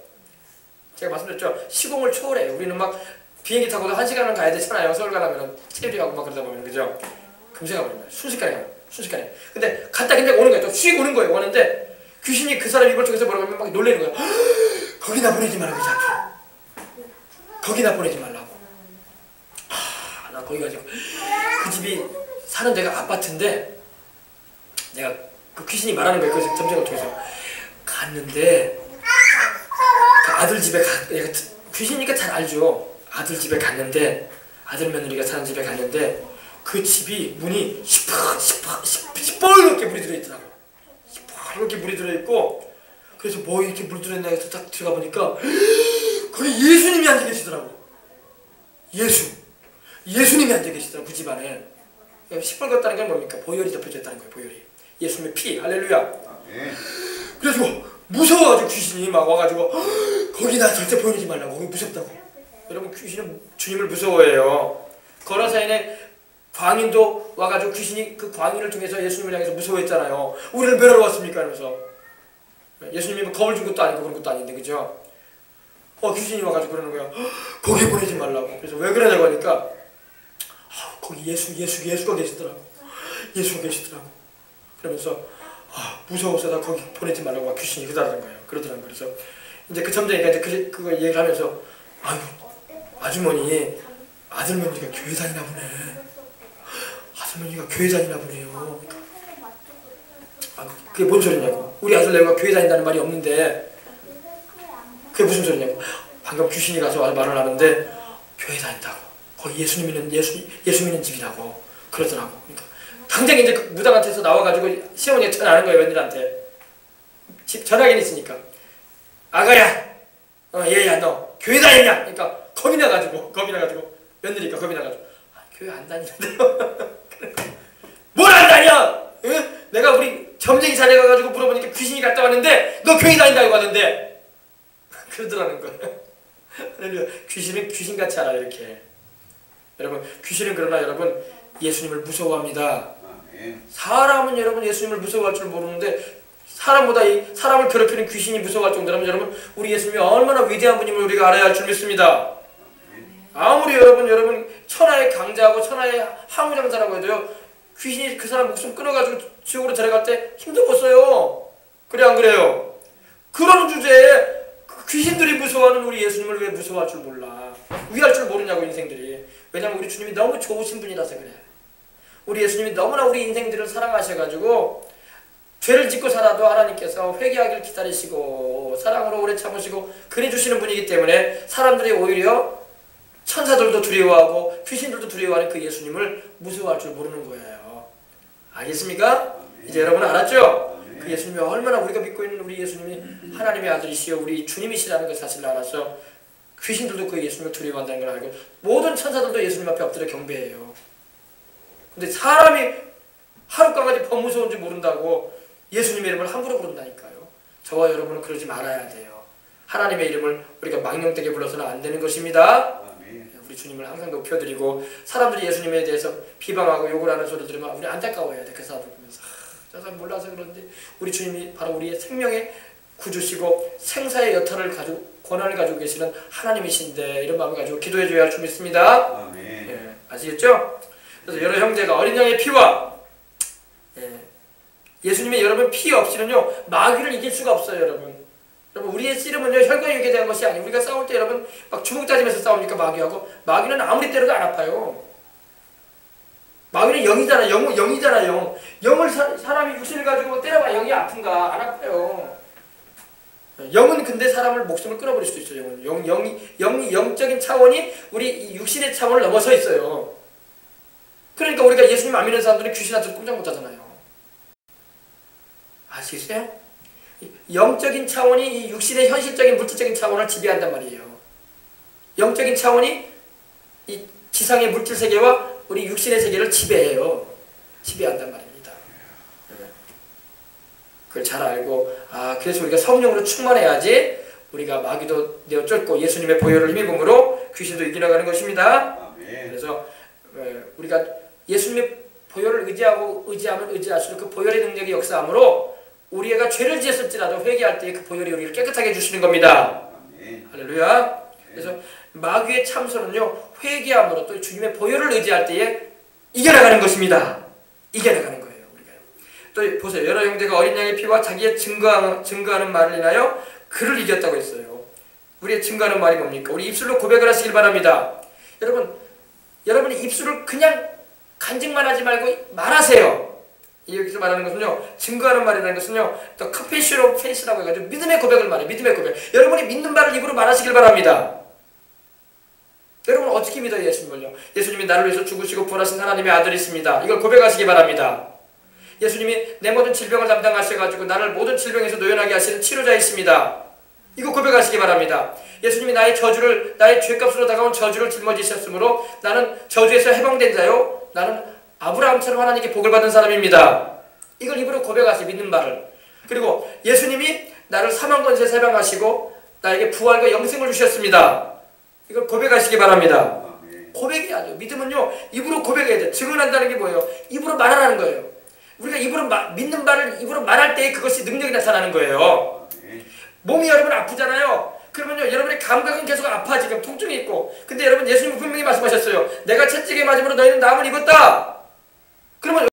제가 말씀드렸죠. 시공을 초월해요. 우리는 막 비행기 타고도 1시간은 가야 되잖아요. 서울 가려면 체류하고 막 그러다 보면 그죠? 금세 가버립니다. 순식간에 가요. 순식간에. 근데 갔다 근데 오는 거예요. 또 휙 오는 거예요. 오는데 귀신이 그 사람 이걸 통해서 뭐라고 하면 막 놀래는 거예요. 거기나 보내지 말라고 이제 앞으로. 거기나 보내지 말라고. 나 거기 가지고 그 집이 사는 데가 아파트인데 내가 그 귀신이 말하는 거예요. 그 점쟁이를 통해서 갔는데 그 아들 집에 내가 귀신이니까 잘 알죠. 아들 집에 갔는데 아들 며느리가 사는 집에 갔는데 그 집이 문이 시뻘겋게 물이 들어있더라고. 시뻘겋게 물이 들어있고 그래서 뭐 이렇게 물 들어있나 해서 딱 들어가 보니까 거기 예수님이 앉아 계시더라고. 예수님이 앉아 계시더라고. 그 집안에. 시뻘겋다는 건 뭡니까? 보혈이 덮여져 있다는 거예요. 보혈이. 예수님의 피. 할렐루야. 그래가지고 무서워가지고 귀신이 막 와가지고 거기 나 절대 보내지 말라고. 거기 무섭다고. 여러분 귀신은 주님을 무서워해요. 거라사인의 광인도 와가지고 귀신이 그 광인을 통해서 예수님을 향해서 무서워했잖아요. 우리를 멸하러 왔습니까? 하면서 예수님이 겁을 준 것도 아니고 그런 것도 아닌데 그죠? 귀신이 와가지고 그러는 거야. 거기 보내지 말라고. 그래서 왜 그러냐고 하니까 거기 예수가 계시더라고. 예수가 계시더라고. 그러면서 무서워서 나 거기 보내지 말라고 막 귀신이 그러더라는 거예요. 그래서 이제 그 점쟁이가 이제 그거 얘기를 하면서 아유 아주머니 아들머니가 교회 다니나 보네. 아주머니가 교회 다니나 보네요. 그게 뭔 소리냐고. 우리 아들 내가 교회 다닌다는 말이 없는데 그게 무슨 소리냐고. 방금 귀신이 가서 말을 하는데 교회 다닌다고. 거기 예수 믿는 집이라고 그러더라고. 그러니까 당장 이제 그 무당한테서 나와가지고 시어머니가 전화하는 거예요. 며느리한테. 집 전화기는 있으니까. 아가야, 얘야 너 교회 다니냐? 그러니까 겁이 나가지고 며느리가 겁이 나가지고 교회 안 다니는데요. 뭘 안 다녀? 응? 내가 우리 점쟁이 자리에 가가지고 물어보니까 귀신이 갔다 왔는데 너 교회 다닌다고 하던데 그러더라는 거예요. 귀신은 귀신같이 알아요. 이렇게 여러분 귀신은 그러나 여러분 예수님을 무서워합니다. 사람은 여러분 예수님을 무서워할 줄 모르는데 사람보다 이 사람을 괴롭히는 귀신이 무서워할 정도라면 여러분 우리 예수님이 얼마나 위대한 분임을 우리가 알아야 할 줄 믿습니다. 아무리 여러분 천하의 강자하고 천하의 항우장사라고 해도요 귀신이 그 사람 목숨 끊어가지고 지옥으로 데려갈 때 힘들었어요. 그래 안 그래요? 그런 주제에 귀신들이 무서워하는 우리 예수님을 왜 무서워할 줄 몰라. 위할 줄 모르냐고 인생들이. 왜냐면 우리 주님이 너무 좋으신 분이라서 그래. 우리 예수님이 너무나 우리 인생들을 사랑하셔가지고 죄를 짓고 살아도 하나님께서 회개하기를 기다리시고 사랑으로 오래 참으시고 그래주시는 분이기 때문에 사람들이 오히려 천사들도 두려워하고 귀신들도 두려워하는 그 예수님을 무서워할 줄 모르는 거예요. 알겠습니까? 이제 여러분 알았죠? 그 예수님이 얼마나 우리가 믿고 있는 우리 예수님이 하나님의 아들이시여 우리 주님이시라는 그 사실을 알아서 귀신들도 그 예수님을 두려워한다는 걸 알고 모든 천사들도 예수님 앞에 엎드려 경배해요. 근데 사람이 하룻강까지 더 무서운지 모른다고 예수님의 이름을 함부로 부른다니까요. 저와 여러분은 그러지 말아야 돼요. 하나님의 이름을 우리가 망령되게 불러서는 안 되는 것입니다. 우리 주님을 항상 높여드리고 사람들이 예수님에 대해서 비방하고 욕을 하는 소리 들으면 우리 안타까워해야 돼. 그 사람들 보면서 저 사람 몰라서 그런데 우리 주님이 바로 우리의 생명의 구주시고 생사의 여탈을 가지고 권한을 가지고 계시는 하나님이신데 이런 마음을 가지고 기도해 줘야 할 줄 믿습니다. 예, 아시겠죠? 그래서 여러 형제가 어린 양의 피와 예수님의 여러분 피 없이는요 마귀를 이길 수가 없어요. 여러분 우리의 씨름은요 혈과육에 대한 것이 아니에요. 우리가 싸울 때 여러분 막 주먹 다지면서 싸웁니까 마귀하고? 마귀는 아무리 때려도 안 아파요. 마귀는 영이잖아. 영을 사람이 육신을 가지고 때려봐 영이 아픈가? 안 아파요. 영은 근데 사람을 목숨을 끊어버릴 수도 있어요. 영적인 차원이 우리 육신의 차원을 넘어서 있어요. 그러니까 우리가 예수님 안 믿는 사람들은 귀신한테 꼼짝 못하잖아요. 아시겠어요? 영적인 차원이 이 육신의 현실적인 물질적인 차원을 지배한단 말이에요. 영적인 차원이 이 지상의 물질 세계와 우리 육신의 세계를 지배한단 말입니다. 그걸 잘 알고 그래서 우리가 성령으로 충만해야지 우리가 마귀도 내어 쫓고 예수님의 보혈을 힘입음으로 귀신도 이겨나가는 것입니다. 그래서 우리가 예수님의 보혈을 의지하면 의지할수록 그 보혈의 능력이 역사함으로 우리가 죄를 지었을지라도 회개할 때 그 보혈이 우리를 깨끗하게 해주시는 겁니다. 할렐루야. 그래서 마귀의 참소는요 회개함으로 또 주님의 보혈을 의지할 때에 이겨나가는 것입니다. 이겨나가는 거예요. 우리가 또 보세요. 여러 형제가 어린 양의 피와 자기의 증거하는 말을 인하여 그를 이겼다고 했어요. 우리의 증거하는 말이 뭡니까? 우리 입술로 고백을 하시길 바랍니다. 여러분이 입술을 그냥 간증만 하지 말고 말하세요. 여기서 말하는 것은요 증거하는 말이라는 것은요 또 confession of faith라고 해가지고 믿음의 고백을 말해요. 믿음의 고백. 여러분이 믿는 바를 입으로 말하시길 바랍니다. 여러분 어떻게 믿어요 예수님을요? 예수님이 나를 위해서 죽으시고 부활하신 하나님의 아들이십니다. 이걸 고백하시기 바랍니다. 예수님이 내 모든 질병을 담당하셔가지고 나를 모든 질병에서 노연하게 하시는 치료자이십니다. 이거 고백하시기 바랍니다. 예수님이 나의 죄값으로 다가온 저주를 짊어지셨으므로 나는 저주에서 해방된 자요 나는 아브라함처럼 하나님께 복을 받은 사람입니다. 이걸 입으로 고백하시 믿는 바를. 그리고 예수님이 나를 사망 권세에서 해방하시고 나에게 부활과 영생을 주셨습니다. 이걸 고백하시기 바랍니다. 고백해야죠. 믿음은요 입으로 고백해야 돼. 증언한다는 게 뭐예요? 입으로 말하라는 거예요. 우리가 입으로 믿는 바를 입으로 말할 때 그것이 능력이 나타나는 거예요. 몸이 여러분 아프잖아요. 그러면요, 여러분의 감각은 계속 아파. 지금 통증이 있고. 근데 여러분, 예수님은 분명히 말씀하셨어요. 내가 채찍에 맞음으로 너희는 남을 입었다. 그러면